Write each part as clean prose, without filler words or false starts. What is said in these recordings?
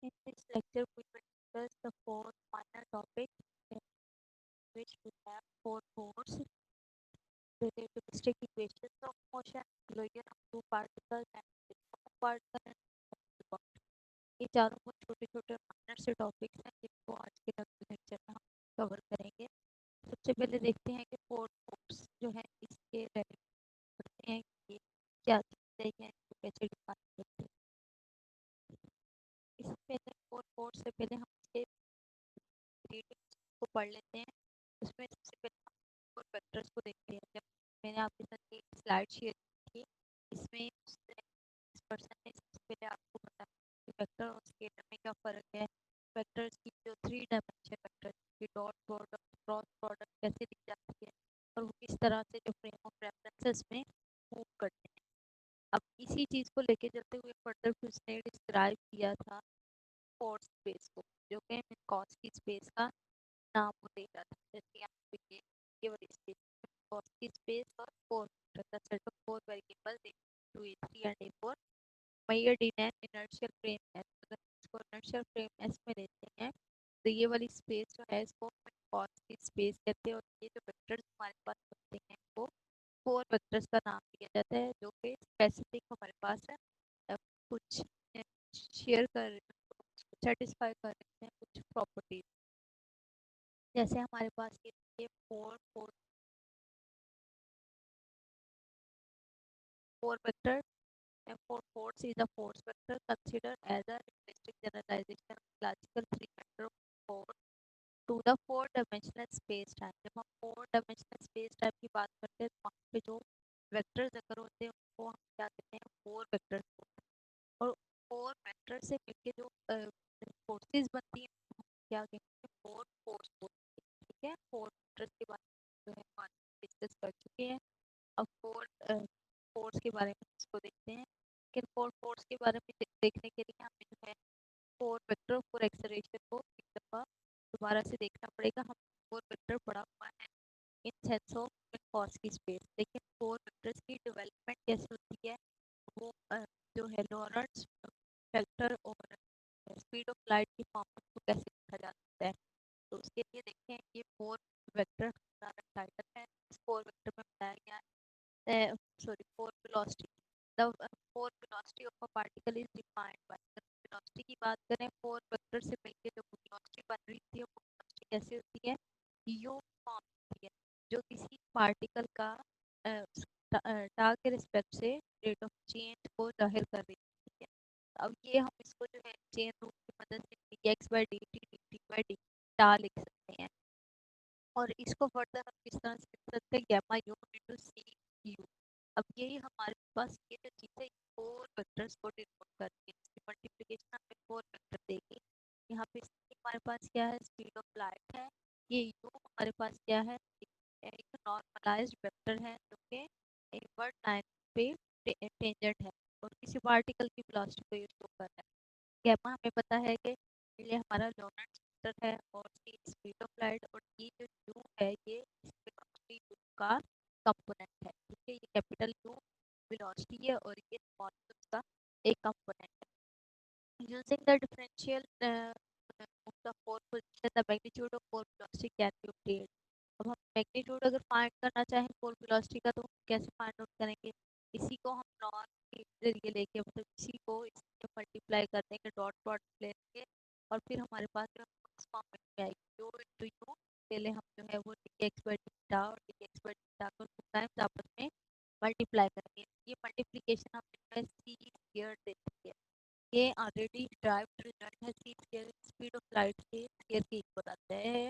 In this lecture, we will discuss the four minor topics in which we have four modes relativistic equations of motion, collision of two particles, and physics of particle and particle bond. ये चारों बहुत छोटे छोटे minor से topics हैं जिनको आज के लेक्चर में हम कवर करेंगे। सबसे पहले देखते हैं कि फोर मोड्स जो है इसके relatives करते हैं कि ये क्या चीज़ है या इसको कैसे डिफाइन करते हैं। इससे पहले फोर मोड्स से पहले हम इसके ग्रेडियंट्स को पढ़ लेते हैं। उसमें सबसे पहले हम फोर वेक्टर्स को देखते हैं। जब मैंने आपके साथ एक स्लाइड शेयर की इसमें इस पर्सन ने सबसे पहले आपको बताया कि वेक्टर और स्केलर में क्या फ़र्क है, वेक्टर्स की जो थ्री डायमेंशन वेक्टर की डॉट प्रोडक्ट क्रॉस प्रोडक्ट कैसे दी जाती है और वो किस तरह से जो फ्रेम ऑफ रेफरेंसेस में मूव करते हैं। अब इसी चीज़ को लेके चलते हुए फर्दर फिर उसने डिस्क्राइब किया था फोर स्पेस को, जो कि मिन्कॉस की स्पेस का नाम वो दे रहा था। जैसे यहाँ पे ये वाली स्पेस मिन्कॉस की स्पेस और four the set of four variables A2 A3 and A4 measured in an inertial frame S. अगर इसको इनर्शियल फ्रेम एस में लेते हैं तो ये वाली स्पेस जो है इसको मिन्कॉस की स्पेस कहते हैं और ये जो वेक्टर्स हमारे पास होते हैं वो फोर वेक्टर्स का नाम दिया जाता है जो कि स्पेसिफिक हमारे पास है। कुछ शेयर कर सेटिस्फाई कर रहे हैं कुछ प्रॉपर्टीज। जैसे हमारे पास ये four four four vector four force is a force vector consider as a realistic generalisation of classical three vector four to the four dimensional space time. जब हम फोर डायमेंशनल स्पेस टाइम की बात करते हैं तो वहाँ पे जो वेक्टर्स अगर होते हैं उनको हम क्या कहते हैं, फोर वेक्टर्स। और फोर वेक्टर से मिलके जो फोर्सेस बनती हैं उनको हम क्या कहते हैं, फोर फोर्स बोलते हैं। ठीक है, फोर वेक्टर्स के बारे में जो है हम डिस्कस कर चुके हैं। अब फोर फोर्स के बारे में इसको देखते हैं। लेकिन फोर फोर्स के बारे में देखने के लिए हमें जो है फोर वेक्टर फोर एक्सेलरेशन को एक दफ़ा दोबारा से देखना पड़ेगा। हम फोर वेक्टर पढ़ा हुआ है इन सेंस ऑफ मिन्कॉस की स्पेस, लेकिन फोर वेक्टर्स की डेवलपमेंट कैसे होती है वो जो है लॉरेंट्ज वेक्टर और स्पीड ऑफ लाइट की फॉर्म में उसको कैसे लिखा जा सकता है। तो उसके लिए देखते हैं कि फोर वेक्टर हमारा टाइटल है। इस फोर वेक्टर में बताया गया है sorry four velocity the four velocity of a particle is defined by. Velocity की बात करें फोर वेक्टर से मिलकर जो वेलोसिटी बन रही थी वो वेलोसिटी कैसे होती है, यू फॉर्म होती है जो किसी पार्टिकल का टाल के रिस्पेक्ट से रेट ऑफ चेंज को जाहिर कर रही है। अब ये हम इसको जो है चेन रूल की मदद से dx/dt टा लिख सकते हैं और इसको फर्दर हम किस तरह से लिख सकते हैं, gamma u into C U. अब यही हमारे पास ये जो चीज़ है फोर वेक्टर्स को डिनोट करती है। इसकी मल्टीप्लिकेशन हमें फोर वेक्टर देगी। यहाँ पे हमारे पास क्या है, स्पीड ऑफ लाइट है। ये यू हमारे पास क्या है, एक नॉर्मलाइज्ड वेक्टर है जो कि इनवर्ट लाइन पे टेंजेंट है और किसी पार्टिकल की वेलोसिटी को यूज कर रहा है। गैमा हमें पता है कि ये हमारा लॉरेंट्ज वेक्टर है और सी स्पीड ऑफ लाइट और ये जो यू है ये वेलोसिटी यू का कंपोनेंट है। ठीक है, ये कैपिटल यू वेलोसिटी है और ये स्मॉल यू का एक कंपोनेंट है। Using the differential of the four position, the magnitude of four velocity can be obtained. अब हम मैग्नीट्यूड अगर फाइंड करना चाहें फोर वेलोसिटी का तो हम कैसे फाइंड आउट करेंगे, इसी को हम नॉर्म के जरिए लेके मतलब इसी को इससे मल्टीप्लाई कर देंगे, डॉट प्रोडक्ट लेंगे और फिर हमारे पास जो फॉर्म में आएगी यू इनटू यू। पहले हम जो है वो dx/deta और dx/deta को टू टाइम्स आपस में मल्टीप्लाई करेंगे। ये मल्टीप्लिकेशन हमें सी स्क्वायर देती है। ये ऑलरेडी ड्राइव्ड रिजल्ट है कि स्पीड ऑफ लाइट के स्केयर की इक्वल आता है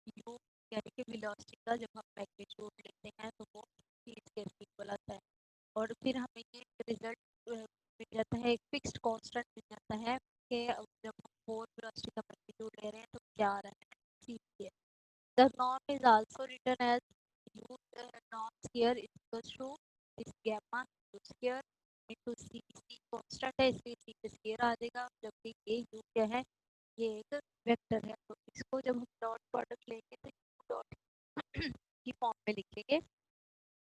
यू, यानी कि वेलोसिटी का जब हम मैग्नीट्यूड लेते हैं तो वो सी स्केयर की इक्वल आता है। और फिर हमें ये रिजल्ट मिल जाता है, एक फिक्स्ड कांस्टेंट मिल जाता है कि जब हम फोर वेलोसिटी का मैग्नीट्यूड ले रहे हैं तो क्या आ रहा है, C square. The norm is also written as U norm square is equal to this gamma U square into C. C constant है इसलिए सी पे स्केयर आ जाएगा, जबकि ये यू क्या है, ये एक वेक्टर है। तो इसको जब हम डॉट प्रोडक्ट लेंगे तो यू डॉट की फॉर्म में लिखेंगे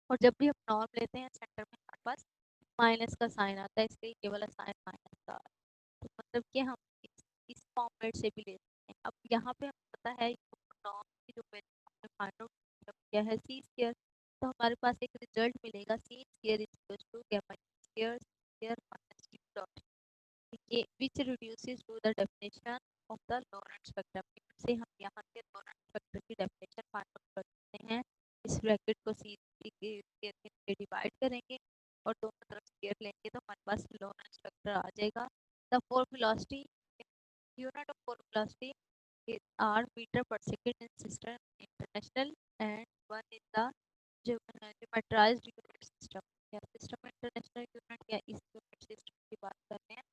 और जब भी हम नॉर्म लेते हैं सेंटर में हमारे पास माइनस का साइन आता है, इसलिए ये वाला साइन माइनस का। तो मतलब कि हम इस फॉर्मेट से भी ले सकते हैं। अब यहाँ पे हमें पता है नॉर्म की जो वैल्यू फाइंड आउट किया है सी स्क्वायर, तो हमारे पास एक रिजल्ट मिलेगा C square is equal to gamma square square minus D dot, ये which reduces to the definition of the Lorentz spectrum. से हम यहाँ से लॉरेंट स्पेक्ट्रम की डेफिनेशन फाइंड आउट कर सकते हैं। इस ब्रैकेट को सी स्क्वायर से डिवाइड करेंगे और दोनों तरफ स्क्वायर लेंगे तो हमारे पास लॉरेंट स्पेक्ट्रम आ जाएगा। The four velocity unit of four velocity is are meter per second in system international, and one is the geometrized unit system या system international unit या इस unit system की बात कर रहे हैं।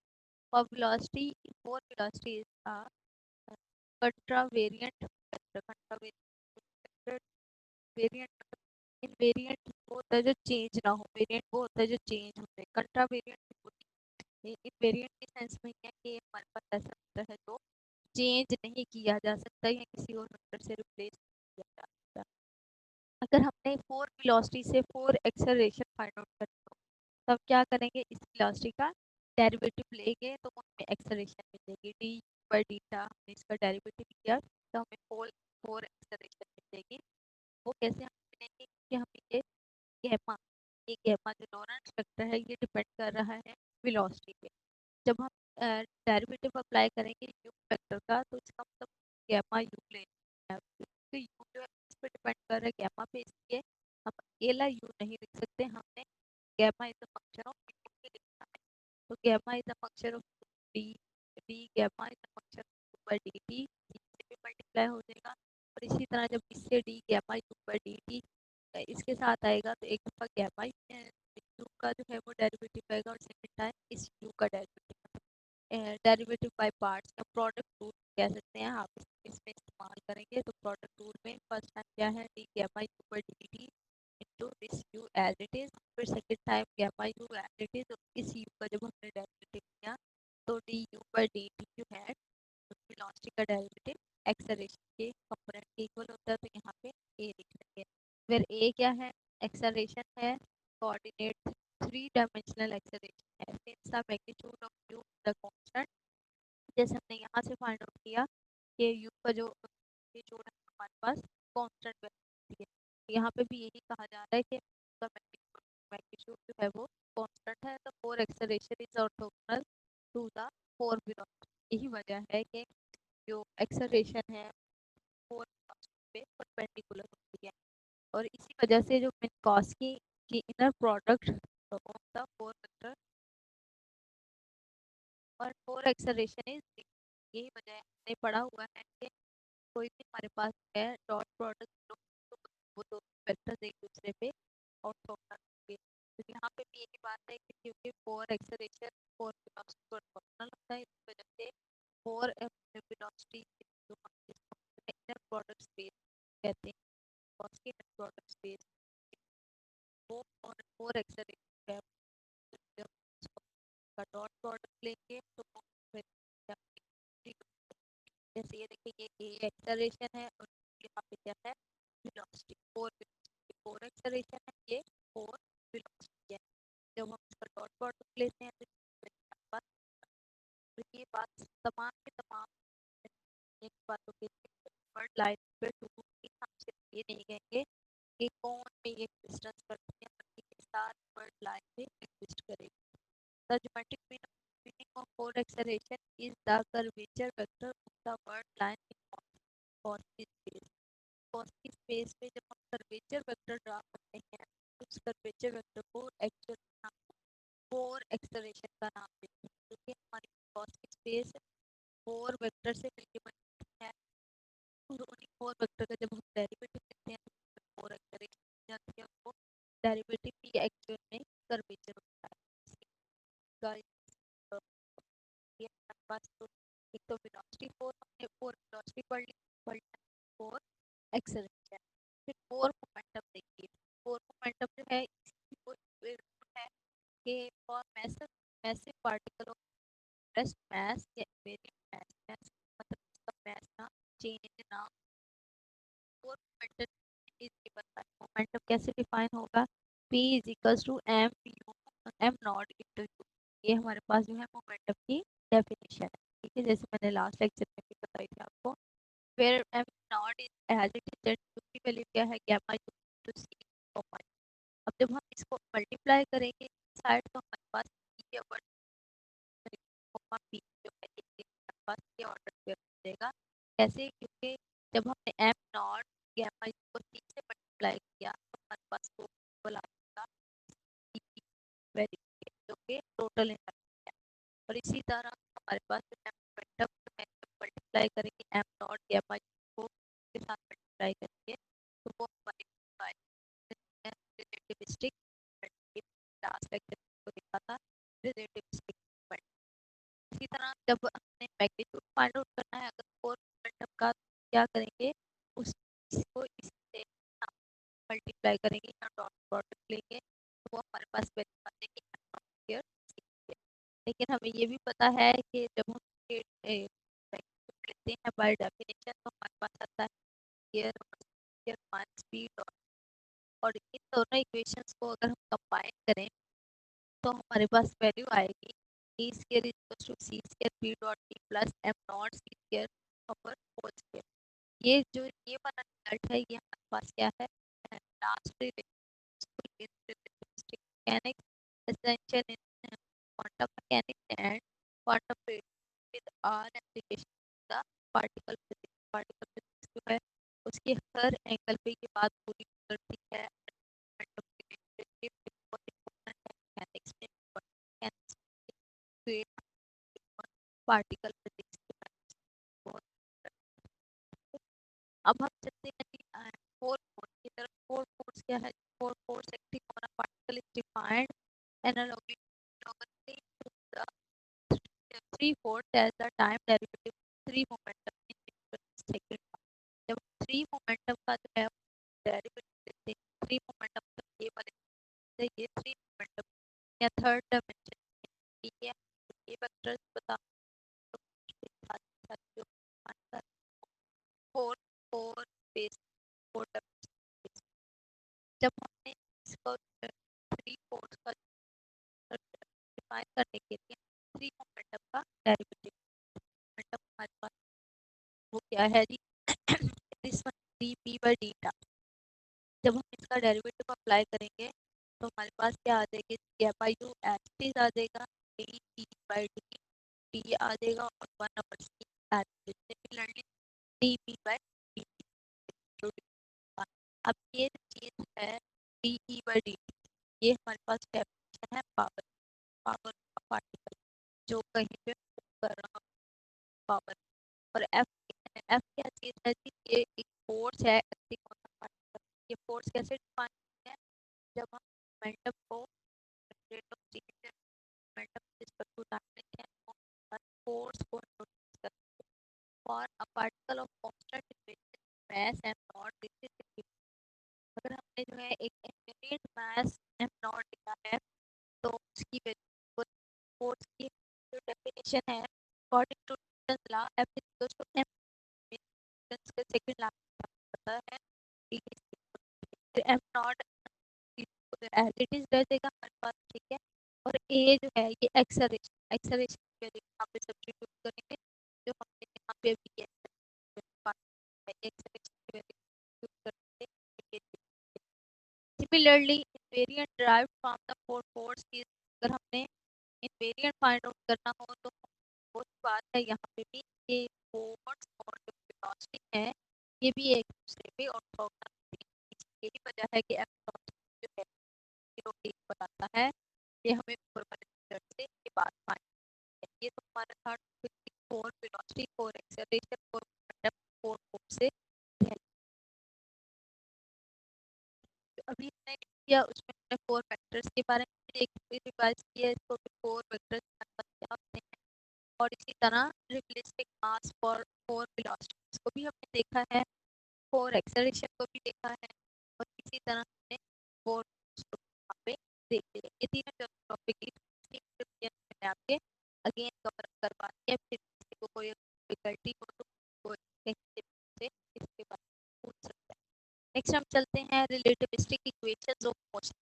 For velocity, four velocity is a contravariant vector, contravariant variant invariant वो होता है जो चेंज ना हो, वेरिएंट वो होता है जो चेंज होते हैं, कंट्रावेरिएंट इनवेरिएंट के सेंस में है कि हमारे पास ऐसा होता है जो चेंज नहीं किया जा सकता या किसी और वेक्टर से रिप्लेस किया जा सकता। अगर हमने फोर वेलोसिटी से फोर एक्सेलरेशन फाइंड आउट करना हो तब क्या करेंगे, इस वेलोसिटी का डेरिवेटिव लेंगे तो हमें एक्सेलरेशन मिलेगी डी बाई डीटा, हमने इसका डेरिवेटिव लिया तो हमें फोर फोर एक्सेलरेशन मिलेगी। वो कैसे हम मिलेंगे कि हमें गैमा ये गैमा जो लॉरेंट वेक्टर है ये डिपेंड कर रहा है वेलोसिटी पे। जब हम डेरिवेटिव अप्लाई करेंगे यू वेक्टर का तो इसका मतलब गैमा यू लेना है, तो यू जो है इस पे डिपेंड कर रहा है गैमा पे, इसलिए हम अकेला यू नहीं लिख सकते, हमने gamma is a function of D लिखना है। तो gamma is a function of D, D gamma is a function of by D T, इससे भी मल्टीप्लाई हो जाएगा। और इसी तरह जब इससे D gamma U by D T इसके साथ आएगा तो एक दफा गैमा यू का जो है वो डेरिवेटिव आएगा और सेकंड टाइम इस यू का डेरिवेटिव, डेरिवेटिव बाय पार्ट्स या प्रोडक्ट रूल कह सकते हैं आप इसमें इस्तेमाल करेंगे। तो प्रोडक्ट रूल में फर्स्ट टाइम क्या है D gamma U by D T into this U as it is, फिर second time gamma U as it is, इस यू का जब हमने डेरिवेटिव लिया तो D U by D T जो है वेलोसिटी का डेरिवेटिव एक्सेलरेशन के कंपोनेंट के इक्वल होता है, तो यहाँ पे ए लिख लेंगे। फिर ए क्या है, एक्सेलरेशन है, कोऑर्डिनेट थ्री डायमेंशनल एक्सेलरेशन है, since the magnitude of you the constant, जैसे हमने यहाँ से फाइंड आउट किया कि यू का जो मैग्नीट्यूड है हमारे पास कांस्टेंट वैल्यू है, यहाँ पे भी यही कहा जा रहा है कि उसका मैग्नीट्यूड जो है वो कांस्टेंट है, तो four acceleration is orthogonal to the four velocity. यही वजह है कि जो एक्सेलरेशन है फोर पे परपेंडिकुलर होती है, और इसी वजह से जो मिन्कॉस्की की inner product of the four vector और फोर एक्सेलरेशन इज, यही वजह है हमने पढ़ा हुआ है कि कोई भी हमारे पास है डॉट प्रोडक्ट वो दो वेक्टर्स एक दूसरे पे ऑर्थोगोनल होंगे। तो यहाँ पे भी यही बात है कि क्योंकि four acceleration four velocity orthogonal होता है, इस वजह से फोर वेलोसिटी जो हम इनर प्रोडक्ट स्पेस कहते हैं, कॉस्की इनर प्रोडक्ट स्पेस वो और फोर एक्सेलरेशन है, जब उसका डॉट प्रोडक्ट लेंगे तो वो फिर जैसे ये देखिए ये ए एक्सेलरेशन है और यहाँ पे क्या है वेलोसिटी, फोर एक्सेलरेशन है, ये फोर वेलोसिटी है। जब हम इसका डॉट प्रोडक्ट लेते हैं तो ये बात तमाम के तमाम एक बातों के वर्ड लाइन पे टू हम सिर्फ ये नहीं कहेंगे कि कौन में ये डिस्टेंस करती है, बल्कि ये सात वर्ड लाइन पे एग्जिस्ट करेगी। The geometric meaning of four acceleration is the curvature vector of the word line in Cauchy space. Cauchy space में जब हम curvature vector ड्रा करते हैं तो उस curvature vector को एक्चुअल नाम फोर acceleration का नाम देते हैं, क्योंकि हमारी Cauchy space फोर वेक्टर से मिलकर बनती है और उन्हीं फोर वेक्टर का जब हम डेरिवेटिव लेते हैं तो फोर acceleration जाती है, वो डेरिवेटिव भी एक्चुअल में curvature होता है। ये हमारे पास तो एक तो वेलोसिटी फोर, हमने फोर वेलोसिटी पढ़ ली, फोर एक्सेलरेशन, फिर फोर मोमेंटम देखिए। फोर मोमेंटम जो है इसकी वो है कि for massive particle of rest mass या वेरिएंट मास मतलब इसका मास ना चेंज ना, four momentum is given by momentum कैसे डिफाइन होगा, p is equals to m u m naught into u, ये हमारे पास जो है मोमेंटम की डेफिनेशन है। ठीक है, जैसे मैंने लास्ट लेक्चर में भी बताई थी आपको, where M not is as it is that की वैल्यू क्या है गामा टू सी कॉमा। अब जब हम इसको मल्टीप्लाई करेंगे साइड तो हमारे पास ये और कॉमा पी जो है ये हमारे पास ये ऑर्डर पे देगा। कैसे? क्योंकि जब हमने एम नॉट गामा को सी से मल्टीप्लाई किया तो हमारे पास वो इक्वल आएगा वैल्यू जो कि टोटल एनर्जी है। और इसी तरह हमारे पास मोमेंटम में मल्टीप्लाई करेंगे एम नॉट गामा को के साथ मल्टीप्लाई करेंगे तो वो हमारे रिलेटिविस्टिक लास्ट लेक्चर को देखा था रिलेटिविस्टिक मोमेंट। इसी तरह जब हमने मैग्नीट्यूड फाइंड आउट करना है अगर फोर मोमेंटम का तो क्या करेंगे उसको इससे मल्टीप्लाई करेंगे या डॉट प्रोडक्ट लेंगे तो वो हमारे पास वैल्यू आ जाएगी। लेकिन हमें ये भी पता है कि जब हम लेते हैं बाय डेफिनेशन तो हमारे पास आता है स्क्वायर माइनस बी डॉट, और इन दोनों इक्वेशंस को अगर हम कंबाइन करें तो हमारे पास वैल्यू आएगी A square equals to C square B dot T plus M naught C square upper whole square. ये जो ये वाला रिजल्ट है ये हमारे पास क्या है last mechanics essential in quantum mechanics and quantum physics with all application the particle physics। particle physics जो है उसकी हर एंगल पे ये बात पूरी करती है। quantum physics बहुत important है mechanics में, mechanics में particle physics बहुत। अब हम चलते हैं फोर फोर्स की तरफ। फोर फोर्स क्या है? Four force acting on a particle is defined एनालॉगली to the three fourth as the time derivative three momentum in different second। जब थ्री मोमेंटम का जो है डेरिवेटिव लेते हैं थ्री मोमेंटम का ये वाले से ये थ्री मोमेंटम या थर्ड डायमेंशन ये वेक्टर्स बता four four base four dimension. जब हमने इसको थ्री फोर्थ का डिफाइन करने के लिए थ्री मोमेंटम का डेरिवेटिव मोमेंटम हमारे पास वो क्या है G this one D P by डीटा। जब हम इसका डेरिवेटिव अप्लाई करेंगे तो हमारे पास क्या आ जाएगी गामा यू एच टी आ जाएगा D P by D T आ जाएगा और one upper C H similarly D P by D T. अब ये चीज है D E by D T ये हमारे पास डेफिनेशन है पावर पावर पार्टिकल जो कहीं पे move कर रहा पावर। और एफ एफ क्या चीज है जी ये एक फोर्स है एक्टिंग ऑन द पार्टिकल। ये फोर्स कैसे डिफाइन है? जब हम मोमेंटम को rate of change momentum is equal to time है फोर्स को नोटिस करते हैं for a particle of constant mass M naught this is. अगर हमने जो है एक इनफिनिट मास एम नॉट लिया है तो उसकी वैल्यू फोर्स की जो डेफिनेशन है according to Newton law F is equal to M Newton का सेकंड लॉ पता है M naught as it is रह जाएगा हमारे पास। ठीक है, और ए जो है ये एक्सेलरेशन एक्सेलरेशन की वैल्यू यहाँ पे सब्स्टिट्यूट करेंगे जो हमने यहाँ पे भी एक्सेलरेशन की वैल्यू सब्स्टिट्यूट करेंगे। Similarly invariant derived from the four force की अगर हमने इनवेरिएंट फाइंड आउट करना हो तो वो बात है यहाँ पे भी ये फोर्स और जो वेलोसिटी है ये भी एक दूसरे पे ऑर्थोगोनल है। यही वजह है कि एफ जो है रोटेट बताता है। ये हमें ऊपर वाले रिजल्ट से ये बात फाइंड है। ये तो हमारा था four velocity four acceleration four momentum four force से है। तो अभी हमने किया उसमें हमने फोर वेक्टर्स के बारे में एक रिवाइज किया इसको फोर वेक्टर्स क्या होते हैं और इसी तरह replacing mass for four velocity इसको भी हमने देखा है, फोर एक्सेलरेशन को भी देखा है और इसी तरह हमने फोर वहाँ पे देख लिया। ये तीनों जो टॉपिक मैंने आपके अगेन कवर करवा दिया। फिर किसी को कोई डिफिकल्टी हो तो कोई कहीं से इसके बारे में पूछ सकता है। नेक्स्ट हम चलते हैं relativistic equations of motion.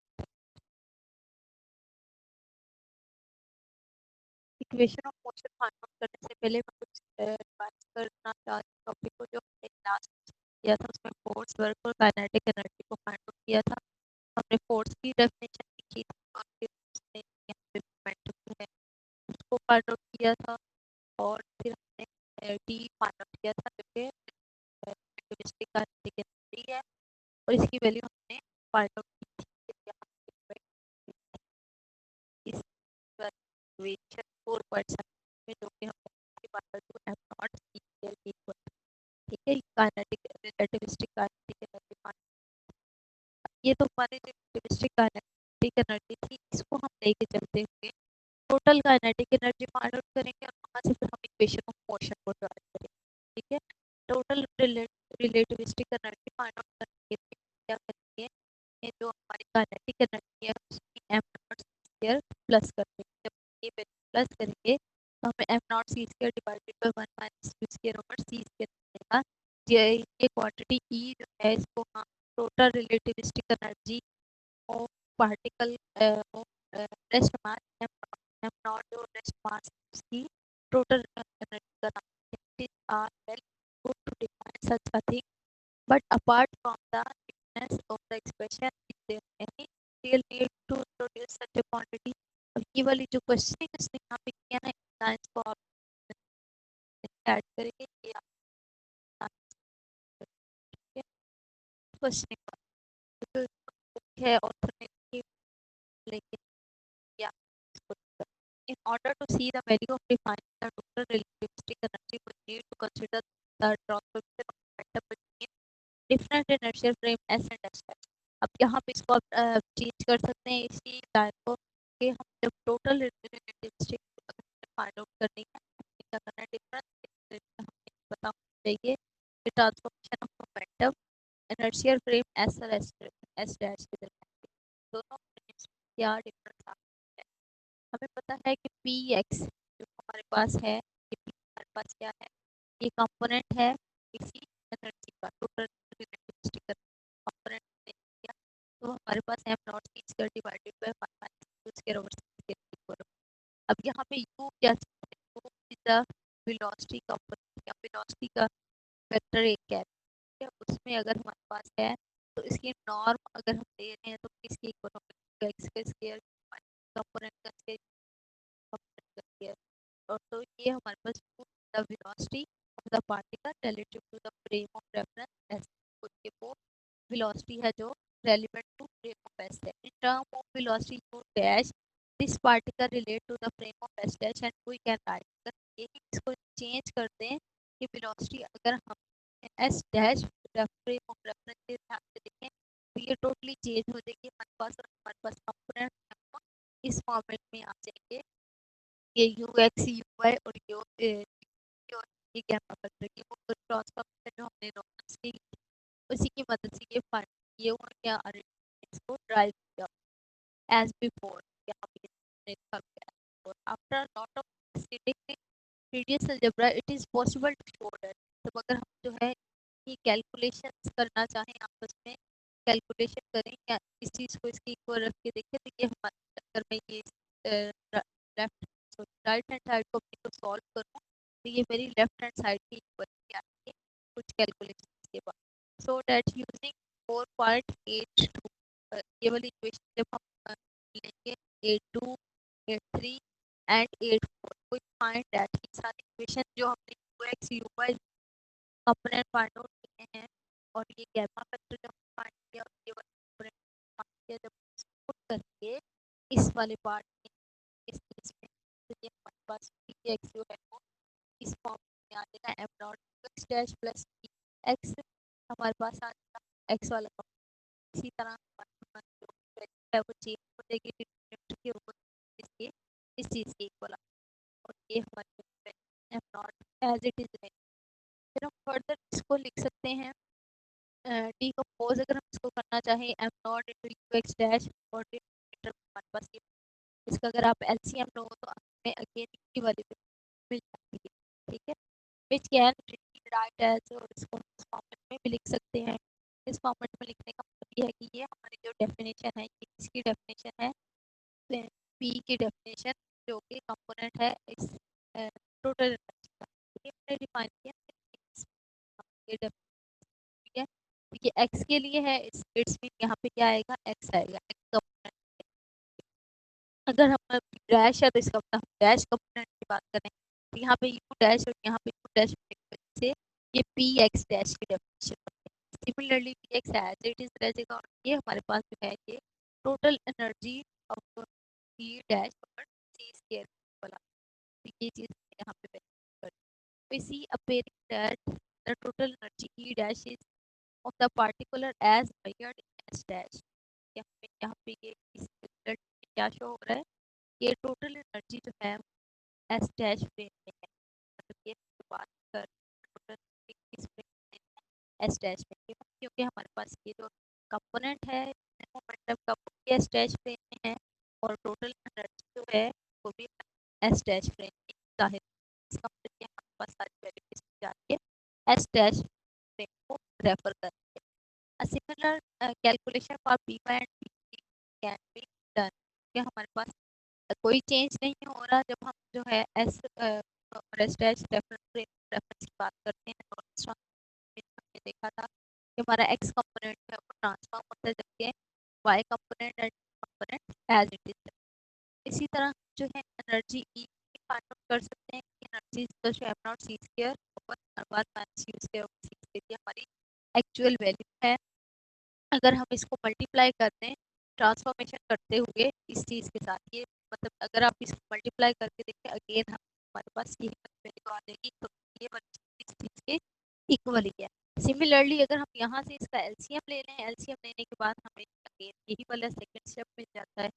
Equation of motion find out करने से पहले मैं कुछ रिवाइज करना चाहती हूँ टॉपिक को जो हमने लास्ट किया था। उसमें फोर्स, वर्क और काइनेटिक एनर्जी को फाइंड आउट किया था। हमने फोर्स की डेफिनेशन लिखी थी और फिर उसने यहाँ पे मोमेंटम जो है उसको फाइंड आउट किया था, और फिर हमने टी फाइंड आउट किया था जो कि रिलेटिविस्टिक काइनेटिक एनर्जी है, और इसकी वैल्यू हमने फाइंड आउट की थी। यहाँ पे इस इक्वेशन 4.7 में जो कि हमने find out M naught C equal, ठीक है, काइनेटिक रिलेटिविस्टिक काइनेटिक एनर्जी। ये तो हमारी जो रिलेटिविस्टिक काइनेटिक एनर्जी थी, इसको हम लेके चलते हुए total kinetic energy find out करेंगे और वहां से फिर हम इक्वेशन ऑफ मोशन को ड्राइव करेंगे, ठीक है। Total relativistic energy find out करने के लिए क्या करेंगे, ये जो हमारी काइनेटिक एनर्जी है उसकी M naught C square plus कर देंगे। जब ये प्लस करेंगे तो हमें M naught C square divided by 1 minus U square over C square मिलेगा। ये क्वांटिटी ई जो है इसको हम total relativistic energy of particle of rest mass M naught जो रेस्ट मास उसकी टोटल एनर्जी का नाम है। It is well good to define such a thing, but apart from the weakness of the expression, is there any real need to introduce such a quantity? और ये वाली जो questioning उसने यहाँ पे किया ना, लाइंस को आप ऐड करेंगे ये आप क्वेश्चनिंग है ऑथर ने लिखी, लेकिन या in order to see the value of defining the total relativistic energy, we need to consider the transformation of momentum between different inertial frame S and S dash। अब यहाँ पे इसको आप चेंज कर सकते हैं इसी लाइन को कि हम जब टोटल रिलेटिविस्टिक फाइंड आउट करनी है क्या करना है, डिफरेंस हमें पता होना चाहिए कि transformation of momentum inertial frame S और एस डैश के दरमियान दोनों frames में क्या डिफरेंस आता है। हमें पता है कि पी एक्स जो हमारे पास है, ये पी हमारे पास क्या है, ये कंपोनेंट है किसी एनर्जी का, टोटल रिलेटिविस्टिक कंपोनेंट किया, तो हमारे पास M naught C square divided by 1 minus U square over C square equal. अब यहाँ पे यू क्या है, U is the velocity component या वेलोसिटी का वेक्टर एक है, उसमें अगर हमारे पास है तो इसकी नॉर्म अगर हम ले रहे हैं तो किसकी इक्वल होगा, एक्स का स्क्वायर कंपोनेंट का स्क्वायर, और तो ये हमारे पास the velocity of the particle relative to the frame of reference S, उसके वो वेलोसिटी है जो relevant to frame of S है। In term of velocity u dash this particle relate to the frame of S dash and we can write, अगर यही इसको change कर दें कि वेलोसिटी अगर हम S dash frame of reference के ध्यान से देखें तो ये टोटली चेंज हो जाएगी हमारे पास, और हमारे पास कंपोनेंट इस फॉर्मेट में आ जाएंगे, ये यू एक्स यू वाई और ये गैमा फैक्टर की वो ट्रांसफॉर्मेशन जो हमने नॉर्मल की उसी की मदद से ये फाइंड ये और क्या इसको ड्राइव किया एज बिफोर, यहाँ पे लिखा गया है। और after lot of static previous algebra it is possible to show that, तो अगर हम जो है ये कैलकुलेशंस करना चाहें आपस में कैलकुलेशन करें या इस चीज़ को इसके इक्वल रख के देखें, तो ये हमारे अगर मैं ये लेफ्ट राइट हैंड साइड को अपनी को सॉल्व करूँ तो ये मेरी लेफ्ट हैंड साइड की इक्वल आती है कुछ कैलकुलेशन के बाद। सो डैट यूजिंग 4.82 ये वाली इक्वेशन जब हम लेंगे 82 83 एंड 84 कोई फाइंड दैट की सारी इक्वेशन जो हमने ux uy component find out किए हैं और ये गैमा फैक्टर जो हमने फाइंड किया और ये वाला कंपोनेंट फाइंड किया, जब पुट करके इस वाले पार्ट में इस केस में तो ये हमारे पास px जो है वो इस फॉर्म में आ जाएगा m not x dash plus x हमारे पास आ जाएगा x वाला कंपोनेंट। इसी तरह हमारे पास जो वैल्यू है वो चेंज हो जाएगी डिनोमिनेटर के ऊपर इसके इस चीज़ के इक्वल, और ये हमारे M naught as it is रहेगा। फिर हम फर्दर इसको लिख सकते हैं डीकम्पोज अगर हम इसको करना चाहें am not into you x dash और डिनोमिनेटर हमारे पास ये, इसका अगर आप एलसीएम लो तो हमें अगेन की वैल्यू मिल जाती है, ठीक है, विच कैन राइट एज, और इसको इस फॉर्मेट में भी लिख सकते हैं। इस फॉर्मेट में लिखने का मतलब ये है कि ये हमारी जो डेफिनेशन है ये किसकी डेफिनेशन है, पी की डेफिनेशन जो कि कंपोनेंट है इस टोटल एनर्जी का, ये हमने डिफाइन किया ये ठीक है। ये एक्स के लिए है, इट्स मीन यहाँ पे क्या आएगा, एक्स आएगा, एक्स कंपोनेंट। अगर हम डैश है तो इसका मतलब हम डैश कंपोनेंट की बात करें तो यहाँ पे यू डैश और यहाँ पे यू डैश होने की वजह से ये पी एक्स डैश की डेफिनेशन बनती है। Similarly P X as it is रहेगा और ये हमारे पास जो है ये total energy of P dash और सी स्क्वायर वाला, तो ये चीज़ यहाँ पे वैल्यू कर, we see appearing that the total energy E dash is of the particular as measured in S dash। यहाँ पे ये इस result में क्या शो हो रहा है, ये टोटल एनर्जी जो है एस डैश फ्रेम में है, मतलब ये बात कर टोटल किस फ्रेम में है, एस डैश में, क्योंकि हमारे पास ये जो कंपोनेंट है मोमेंटम का वो भी एस डैश फ्रेम में है और टोटल एनर्जी जो है वो भी एस डैश फ्रेम में जाहिर, इसका मतलब ये हमारे पास सारी वैल्यूज जाके एस डैश फ्रेम को रेफर करेंगे। A similar calculation for P1 and P3 can be done, कि हमारे पास कोई चेंज नहीं हो रहा जब हम जो है एस और एस डैश रेफरेंस की बात करते हैं, तो हमने देखा था कि हमारा एक्स कंपोनेंट है वो ट्रांसफॉर्म होता है जबकि Y component and component as it is. इसी तरह जो है एनर्जी ई फाइंड आउट कर सकते हैं कि energy equal to F naught C square over one minus U square over C square, ये हमारी एक्चुअल वैल्यू है। अगर हम इसको मल्टीप्लाई करते हैं ट्रांसफॉर्मेशन करते हुए इस चीज़ के साथ, ये मतलब अगर आप इसको मल्टीप्लाई करके देखें अगेन हमारे पास ये वैल्यू आ जाएगी, तो ये वाली इस चीज़ के इक्वल ही है। सिमिलरली अगर हम यहाँ से इसका एलसीएम ले लें, एलसीएम लेने के बाद हमें अगेन यही वाला सेकंड स्टेप मिल जाता है,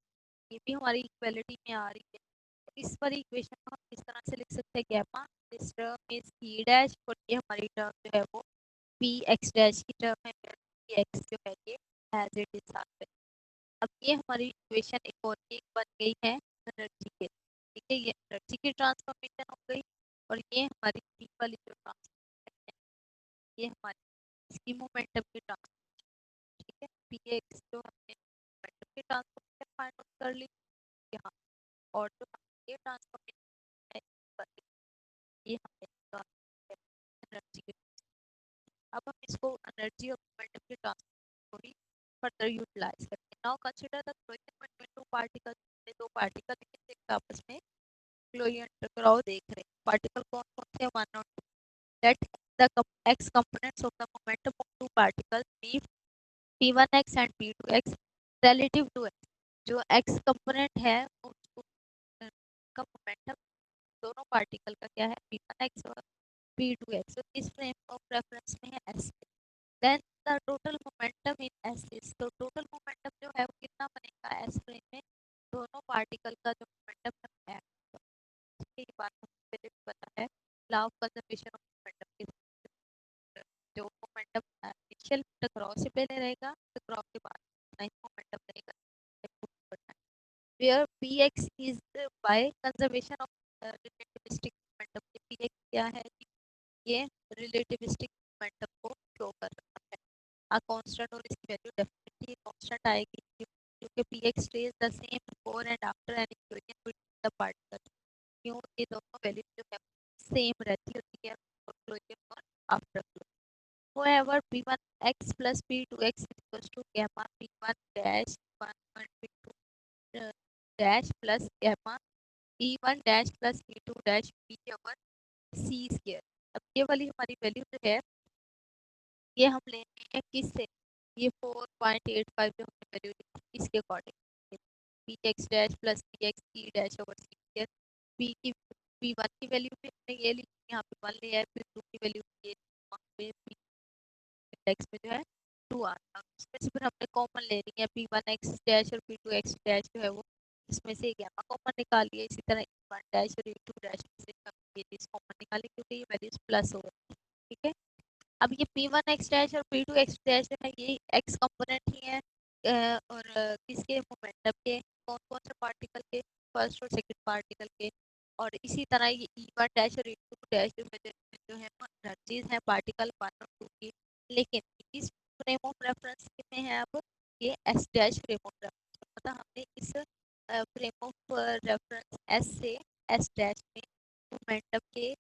ये भी हमारी इक्वलिटी में आ रही है। तो इस वाली इक्वेशन को हम इस तरह से लिख सकते हैं, gamma this term is E dash और ये हमारी टर्म जो है वो पी एक्स डैश की टर्म है, पी एक्स जो है ये एज इट इज साथ में। अब ये हमारी इक्वेशन एक और एक बन गई है एनर्जी के, ठीक है, ये एनर्जी की ट्रांसफॉर्मेशन हो गई और ये हमारी पी वाली जो ट्रांसफॉर्मेशन है ये हमारी इसकी मोमेंटम की ट्रांसफॉर्मेशन, ठीक है, पी एक्स जो हमने मोमेंटम की ट्रांसफॉर्मेशन फाइंड आउट कर ली यहाँ, और जो ये ट्रांसफॉर्मेशन है ये हमने एनर्जी की, अब हम इसको एनर्जी और मोमेंटम के ट्रांसफर को ही फर्दर यूटिलाइज करते हैं। Now consider the collision between two particles, दो पार्टिकल एक आपस में कोलिजन टकराव देख रहे हैं, पार्टिकल कौन कौन से, वन और two, let the X components of the momentum of two particles be p1x and p2x relative to x, जो x कंपोनेंट है उसको का मोमेंटम दोनों पार्टिकल का क्या है p1x और p2x, तो इस फ्रेम ऑफ रेफरेंस में है s, then the total momentum in S is, तो टोटल मोमेंटम जो है वो कितना बनेगा एस फ्रेम में, दोनों पार्टिकल का जो मोमेंटम है, ये बात हमको पहले भी पता है law of conservation of momentum के, जो मोमेंटम इनिशियल टकराव से पहले रहेगा, टकराव के बाद नहीं मोमेंटम रहेगा, where px is by conservation of relativistic momentum, px क्या है, ये रिलेटिविस्टिक मोमेंटम को शो कर रहा है, आ कांस्टेंट और इसकी वैल्यू डेफिनेटली कांस्टेंट आएगी क्योंकि px stays the same before and after an equation between the particles, क्यों ये दोनों वैल्यू जो है सेम रहती होती है क्लोजन और after क्लोजन। However, p1x plus p2x is equals to gamma p1 dash 1 and p2 dash plus gamma p1 dash plus p2 dash p over c square। अब ये वाली हमारी वैल्यू जो है ये हम लेंगे हैं किससे, ये 4.85 जो हमने वैल्यू ली इसके according, p x dash plus p x c dash over सी स्क्वायर, पी की p1 की वैल्यू भी हमने ये ली, यहाँ पे 1 लिया है, फिर 2 की वैल्यू ये वहाँ पे पी एक्स में जो है 2 आ रहा है, उसमें से फिर हमने कॉमन ले रही है p1x डैश और p2x डैश जो है वो इसमें से गैमा कॉमन निकाल लिया, इसी तरह p1 डैश और p2 डैश में से ये चीज कॉमन निकाली क्योंकि ये वैल्यूज प्लस हो गई, ठीक है। अब ये p1x डैश और p2x डैश जो है ये x कंपोनेंट ही है और किसके मोमेंटम के, कौन कौन से पार्टिकल के, फर्स्ट और सेकंड पार्टिकल के, और इसी तरह ये e1 डैश और e2 डैश जो है एनर्जीज हैं पार्टिकल 1 और 2 की, लेकिन इस फ्रेम ऑफ रेफरेंस में है अब ये s dash frame of reference, मतलब हमने इस फ्रेम ऑफ रेफरेंस एस से एस डैश में मोमेंटम के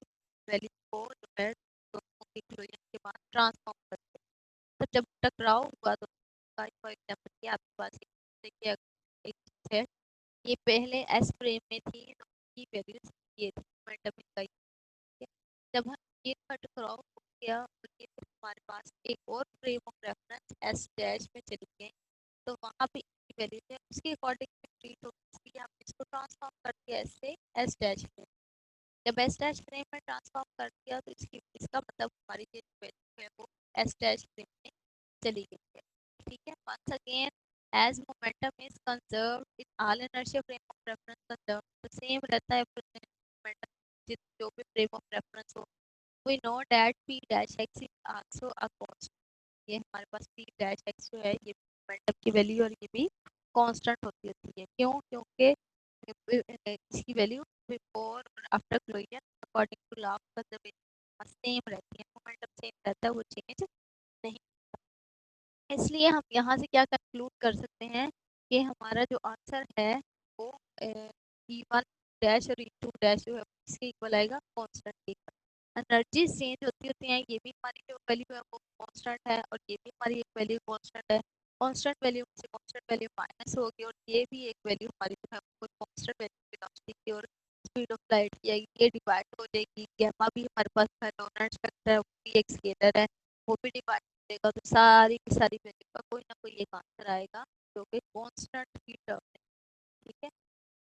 वैल्यू को जो है दोनों के क्लोजन के बाद ट्रांसफॉर्म करते हैं। तो जब टकराव हुआ तो फॉर एग्जाम्पल कि आपके पास देखिए एक चीज है, ये पहले एस फ्रेम में थी तो की वैल्यूज ये थी मोमेंटम इनका ये। जब हम ये टकराव हो गया और ये फिर हमारे पास एक और frame of reference S dash में चली गए, तो वहाँ पे की वैल्यू है उसके अकॉर्डिंग ट्रीट होगी, इसलिए हम इसको ट्रांसफॉर्म करके एस से एस डैश में। जब एस डैश फ्रेम में ट्रांसफॉर्म कर दिया तो इसका मतलब हमारी ये वैल्यू है वो एस डैश फ्रेम में चली गई है। ठीक है, once again as momentum is conserved in all inertia frame of reference conserved, तो सेम रहता है मोमेंटम जो भी फ्रेम ऑफ रेफरेंस हो। We know that p dash x is also a constant, ये हमारे पास p dash x जो है ये मोमेंटम की वैल्यू और ये भी कांस्टेंट होती है। क्यों? क्योंकि इसकी वैल्यू बिफोर और after collision according to law of conservation same रहती है, मोमेंटम सेम रहता है, वो चेंज नहीं। इसलिए हम यहाँ से क्या कंक्लूड कर सकते हैं कि हमारा जो आंसर है वो E1 डैश और E2 डैश जो है इसके इक्वल आएगा कांस्टेंट के। एनर्जी चेंज होती होती हैं, ये भी हमारी जो वैल्यू है वो कांस्टेंट है और ये भी हमारी एक वैल्यू कांस्टेंट है। कांस्टेंट वैल्यू से कांस्टेंट वैल्यू माइनस होगी और ये भी एक वैल्यू हमारी जो है वो कांस्टेंट वैल्यू वेलोसिटी की और स्पीड ऑफ लाइट की आएगी, ये डिवाइड हो जाएगी। गामा भी हमारे पास है, लोरेंट्ज़ वेक्टर है, वो भी एक स्केलर है, वो भी डिवाइड हो जाएगा। तो सारी की सारी वैल्यू का कोई ना कोई एक आंसर आएगा जो कि कांस्टेंट की टर्म है। ठीक है,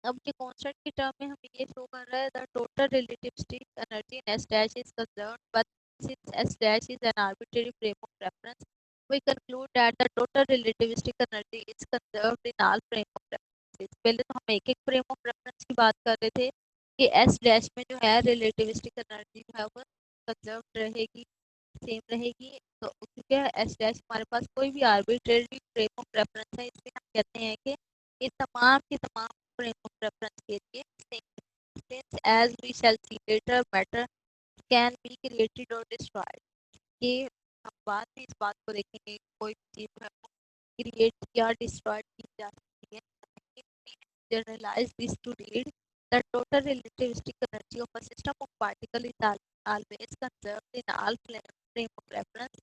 अब ये कांस्टेंट की टर्म में हमें ये शो कर रहा है the total relativistic energy in S dash is conserved, but since S dash is an arbitrary frame of reference we conclude that the total relativistic energy is conserved in all frame of references. पहले तो हम एक एक frame of reference की बात कर रहे थे कि एस डैश में जो है रिलेटिविस्टिक एनर्जी जो है वो कंजर्व्ड रहेगी, सेम रहेगी। तो क्योंकि एस डैश हमारे पास कोई भी आर्बिट्रेरी फ्रेम ऑफ रेफरेंस है, इसलिए हम कहते हैं कि ये तमाम के तमाम frame of reference के लिए same, since as we shall see later matter can be created or destroyed। ये हम बाद में इस बात को देखेंगे, कोई भी चीज है वो क्रिएट या डिस्ट्रॉयड की जा सकती है। Generalise this to read the total relativistic energy of a system of particle is always conserved in all frame of reference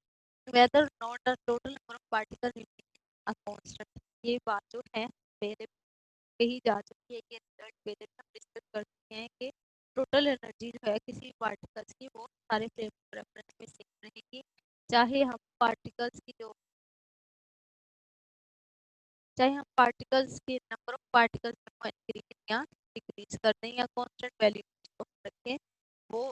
whether or not the total number of particles remain a constant। ये बात जो है पहले कही जा चुकी है कि रिजल्ट पहले हम डिस्कस कर चुके हैं कि टोटल एनर्जी जो है किसी पार्टिकल्स की वो सारे फ्रेम ऑफ रेफरेंस में सेम रहेगी, चाहे हम पार्टिकल्स की जो चाहे हम पार्टिकल्स के नंबर ऑफ पार्टिकल्स को इंक्रीज या डिक्रीज कर दें या कांस्टेंट वैल्यू रखें, वो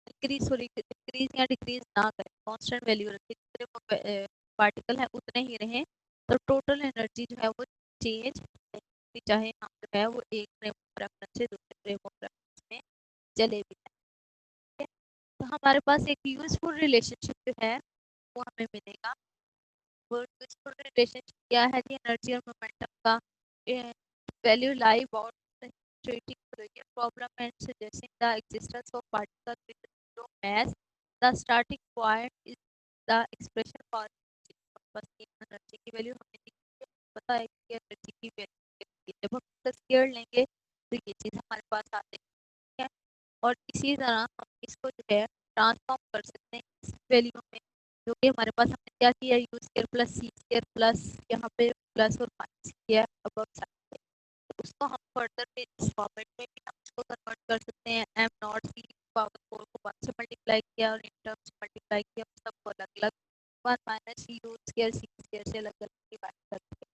इंक्रीज सॉरी इंक्रीज या डिक्रीज ना करें, कांस्टेंट वैल्यू रखें, जितने पार्टिकल है उतने ही रहें, तो टोटल एनर्जी जो है वो चेंज नहीं होती, चाहे हम जो है वो एक फ्रेम ऑफ रेफरेंस से दूसरे फ्रेम ऑफ रेफरेंस में चले भी जाएं। तो हमारे पास एक यूजफुल रिलेशनशिप जो है वो हमें मिलेगा। वो यूजफुल रिलेशनशिप क्या है जी? एनर्जी और मोमेंटम का value lie about treating the problem and suggesting the existence of particles with no mass. The starting point is the expression for बस ये एनर्जी की वैल्यू हमें दी है, पता है कि एनर्जी की वैल्यू जब हम इसका स्केयर लेंगे तो ये चीज़ हमारे पास आ जाएगी है। और इसी तरह हम इसको जो है ट्रांसफॉर्म कर सकते हैं इस वैल्यू में, जो कि हमारे पास हमने क्या किया, U square plus C square plus यहाँ पे प्लस और माइनस किया अब उसको हम फर्दर पे इस फॉर्मेट में भी हम इसको कन्वर्ट कर सकते हैं। एम नॉट सी पावर 4 को 1 से मल्टीप्लाई किया और इन टर्म्स मल्टीप्लाई किया, सबको अलग अलग 1 minus U square C square से अलग अलग डिवाइड करते हैं।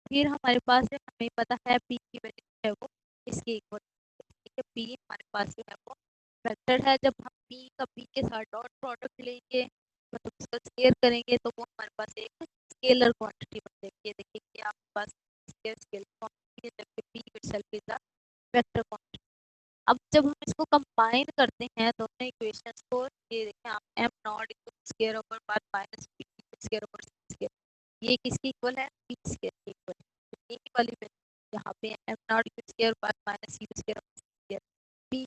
फिर हमारे पास है, हमें पता है पी की वैल्यू है वो इसके इक्वल, ठीक है, पी हमारे पास जो है वो वेक्टर है। जब हम पी का पी के साथ डॉट प्रोडक्ट लेंगे मतलब उसका स्केयर करेंगे तो वो हमारे पास एक स्केलर क्वांटिटी बन जाएगी। देखिए कि आपके पास स्केयर स्केलर क्वांटिटी है जबकि P itself is a vector quantity. अब जब हम इसको कंबाइन करते हैं दोनों इक्वेशंस को, ये देखें आप M nought square over 1 minus P square over C square, ये किसके इक्वल है? पी स्केयर के इक्वल है। तो ये वाली वैल्यू यहाँ पे M nought square 1 minus C square over C square, P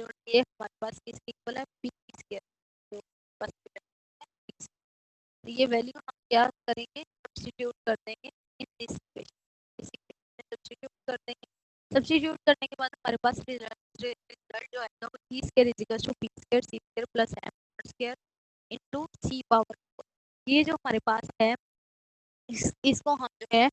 और ये हमारे पास किसके इक्वल है? P square. तो बस ये वैल्यू हम क्या करेंगे? सब्स्टिट्यूट कर देंगे इन दिस इक्वेशन। कर देंगे। सब्स्टिट्यूट करने के बाद हमारे पास रिजल्ट जो आएगा वो T square is equal to P square C square plus M square into C power 4। ये जो हमारे पास है इसको हम जो है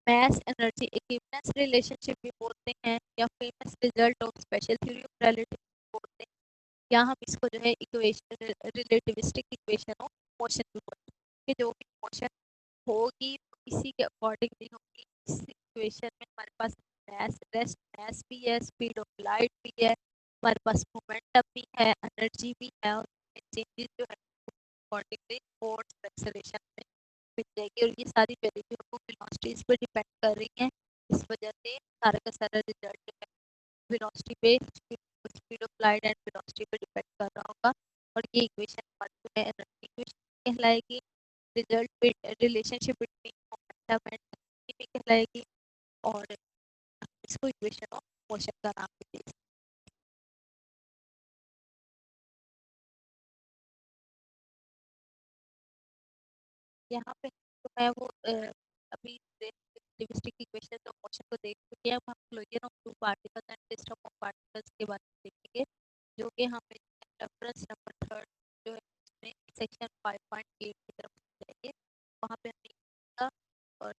मास एनर्जी इक्विवेलेंस रिलेशनशिप भी बोलते हैं या famous result of special theory of relativity बोलते हैं, या हम इसको जो है equation relativistic equation of motion भी बोलते हैं कि जो भी मोशन होगी इसी के अकॉर्डिंगली होगी। इस इक्वेशन में हमारे पास मास रेस्ट मास भी है, स्पीड ऑफ लाइट भी है, हमारे पास मोमेंटम भी है, एनर्जी भी है, और चेंजेस जो है अकॉर्डिंगली फोर्स एक्सेलरेशन में मिल जाएगी। और ये सारी वैल्यू जो है वो वेलोसिटीज पे डिपेंड कर रही हैं। इस वजह से सारा का सारा रिजल्ट जो है वेलोसिटी पे speed of light and velocity पे डिपेंड कर रहा होगा। और ये इक्वेशन हमारी जो है एनर्जी इक्वेशन कहलाएगी। Result relationship between momentum and energy भी कहलाएगी, और इसको इक्वेशन ऑफ मोशन का नाम भी दे। यहाँ पे तो मैं वो अभी रिलेटिविस्टिक इक्वेशन ऑफ मोशन को देख चुके हैं। अब हम collision of two particles and system of particles के बारे में देखेंगे, जो कि हमें रेफरेंस नंबर 3 जो है उसमें सेक्शन 5.8 की तरफ जाएंगे, वहाँ पे हम देखेंगे। और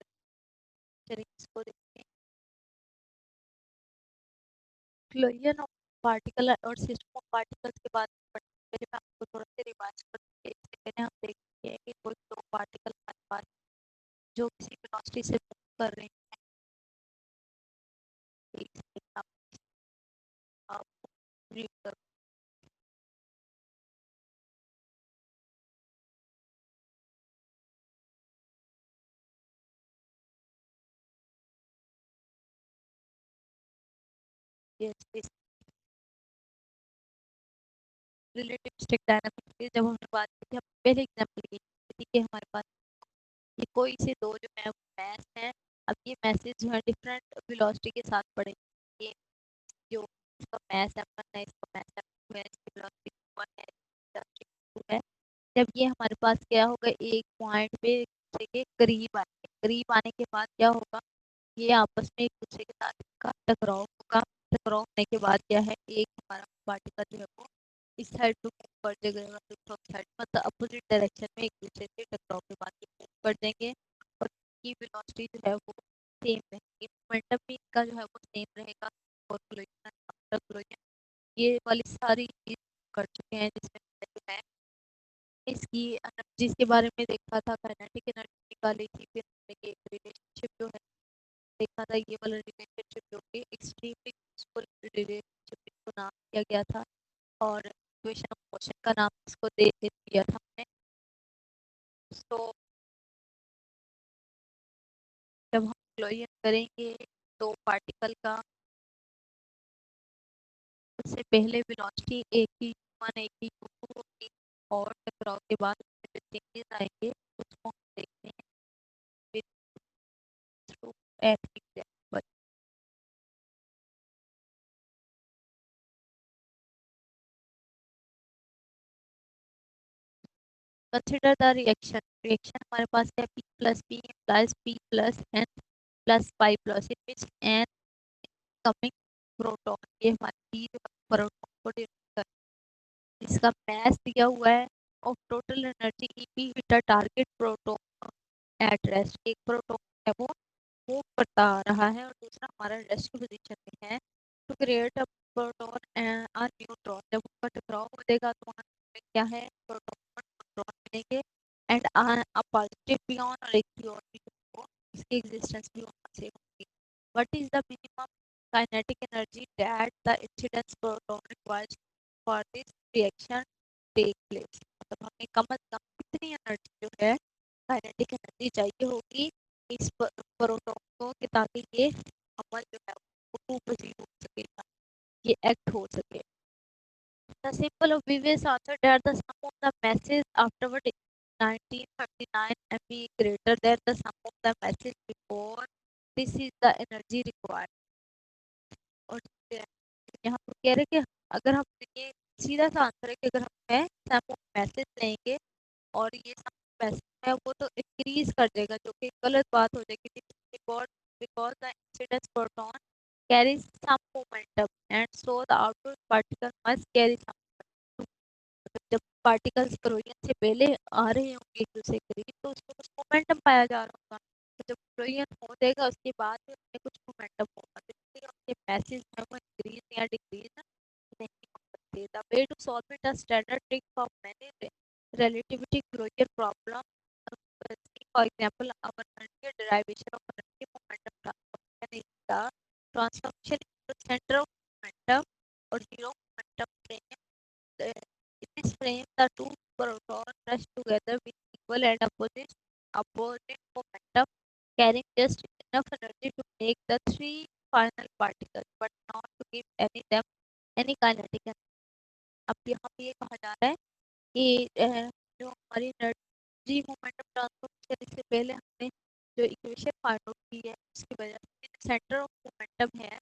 चलिए इसको देखते हैं। क्लोजन ऑफ पार्टिकल और सिस्टम ऑफ पार्टिकल्स के बारे में पढ़ने के लिए मैं आपको थोड़ा सा रिवाइज कर दूंगी। इससे पहले हम देखते हैं कि कोई दो पार्टिकल हमारे पास जो किसी वेलोसिटी से मूव कर रहे हैं। एक सेकंड आप रीड करो। यस, रिलेटिविस्टिक डायनामिक्स की जब हमने बात की थी, हम पहले एग्जांपल की थी कि हमारे पास ये कोई से दो जो है मैस है। अब ये मैसेज जो है डिफरेंट वेलोसिटी के साथ पड़ेंगे। ये जो इसका मैस है 1 है, इसका मैस है 2 है, इसकी वेलोसिटी 1 है, वेलोसिटी 2 है। जब ये हमारे पास क्या होगा, एक पॉइंट पे एक दूसरे के करीब आने के बाद क्या होगा, ये आपस में एक दूसरे के साथ इसका टकराव होगा। टकराव होने के बाद क्या है, एक हमारा पार्टिकल जो है वो इस साइड पे मूव कर जाएगा, दूसरा साइड मतलब अपोजिट डायरेक्शन में एक दूसरे से टकराव के बाद ये मूव कर देंगे। और की वेलोसिटी जो है वो सेम रहेगी, मोमेंटम भी इनका जो है वो सेम रहेगा। और कोलिजन ये वाली सारी चीज कर चुके हैं, जिसमें जो है इसकी एनर्जी के बारे में देखा था, काइनेटिक एनर्जी निकाली थी, फिर हमने ये रिलेशनशिप जो है देखा था, ये वाला रिलेशनशिप जो कि एक्सट्रीमली यूजफुल रिलेशनशिप इसको नाम दिया गया था। और इक्वेशन ऑफ मोशन का नाम इसको दे दिया था हमने। तो जब हम क्लोजन करेंगे तो पार्टिकल का उससे पहले वेलोसिटी एक ही वन एक ही टू होगी, और टकराव के बाद चेंजेस आएंगे उसको हम देखते हैं with through an example. Consider the reaction. Reaction हमारे पास है P plus P plus P plus N plus pi plus in which N coming proton. ये हमारी P प्रोटॉन को डिनोट कर, इसका मास दिया हुआ है of total energy EP with the target proton at rest. एक प्रोटॉन है वो मूव करता आ रहा है और दूसरा हमारा रेस्ट पोजीशन में है। To create a proton and a neutron, जब उनका टकराव हो जाएगा तो वहाँ पे क्या है, प्रोटॉन और न्यूट्रॉन मिलेंगे। एंड अ पॉजिटिव पियोन और एक पियोन भी जो हो, इसकी एग्जिस्टेंस भी वहाँ से होगी। What is the minimum kinetic energy that the incidence proton requires for this reaction take place. मतलब हमें कम से कम कितनी एनर्जी जो है काइनेटिक एनर्जी चाहिए होगी इस प्रोटॉन को, कि ताकि ये अमल जो है वो प्रोसीड हो सके, ये एक्ट हो सके। The symbol of previous answer that the sum of the masses afterward in 1939 MB greater than the sum of the masses before. This is the energy required. और यहाँ पर कह रहे कि अगर हम ये सीधा सा आंसर है कि अगर हम सम ऑफ मैसेज लेंगे और ये सम मैसेज है वो तो इंक्रीज कर देगा, जो कि गलत बात हो जाएगी। because the incidence proton carries some momentum, and so the outward particle must carry some momentum. जब पार्टिकल्स क्लोरीन से पहले आ रहे होंगे एक दूसरे के करीब तो उसमें कुछ मोमेंटम पाया जा रहा होगा, तो जब क्लोरीन हो जाएगा उसके बाद में उसमें कुछ मोमेंटम होगा, तो इसलिए उसके मैसेज है वो इंक्रीज या डिक्रीज नहीं हो सकते. The way to solve it, a standard trick for many relativity Fourier problem. For example, our earlier derivation of energy momentum transformation is the transformation into center of momentum or zero momentum frame. In this frame, the two protons rush together with equal and opposite momentum, carrying just enough energy to make the three final particles, but not to give any kinetic energy. अब यहाँ पे ये कहा जा रहा है कि जो हमारी एनर्जी मोमेंटम ट्रांसफर इससे पहले हमने जो इक्वेशन फाइंड आउट की है उसकी वजह से सेंटर ऑफ मोमेंटम है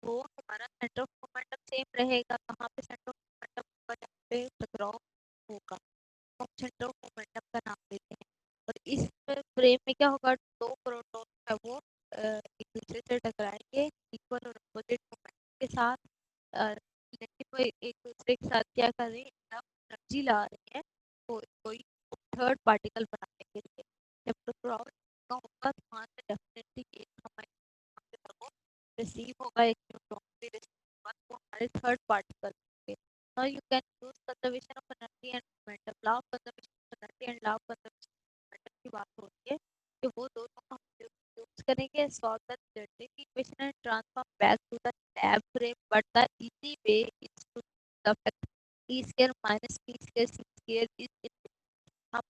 वो हमारा सेंटर ऑफ मोमेंटम सेम रहेगा. कहाँ पे सेंटर ऑफ मोमेंटम होगा, जहाँ पे टकराव होगा, हम सेंटर ऑफ मोमेंटम का नाम देते हैं. और इस फ्रेम में क्या होगा, दो प्रोटॉन है वो एक दूसरे से टकराएंगे इक्वल और अपोजिट मोमेंटम के साथ. लेकिन वो एक दूसरे के साथ क्या कर रहे हैं, एनर्जी ला रहे हैं कोई थर्ड पार्टिकल बनाने के लिए. जब टकराव का होगा तो वहाँ से डेफिनेटली एक हमारे रिसीव होगा, एक न्यूट्रॉन भी रिसीव होगा, तो हमारे थर्ड पार्टिकल होंगे. Now you can use conservation of energy and momentum. Law of conservation of energy and law of conservation of momentum की बात हो रही है कि वो दोनों हम यूज करेंगे solve the theoretic equation and transform back to the lab frame. But the easy way is to the fact e square minus p square c square is infinity. हम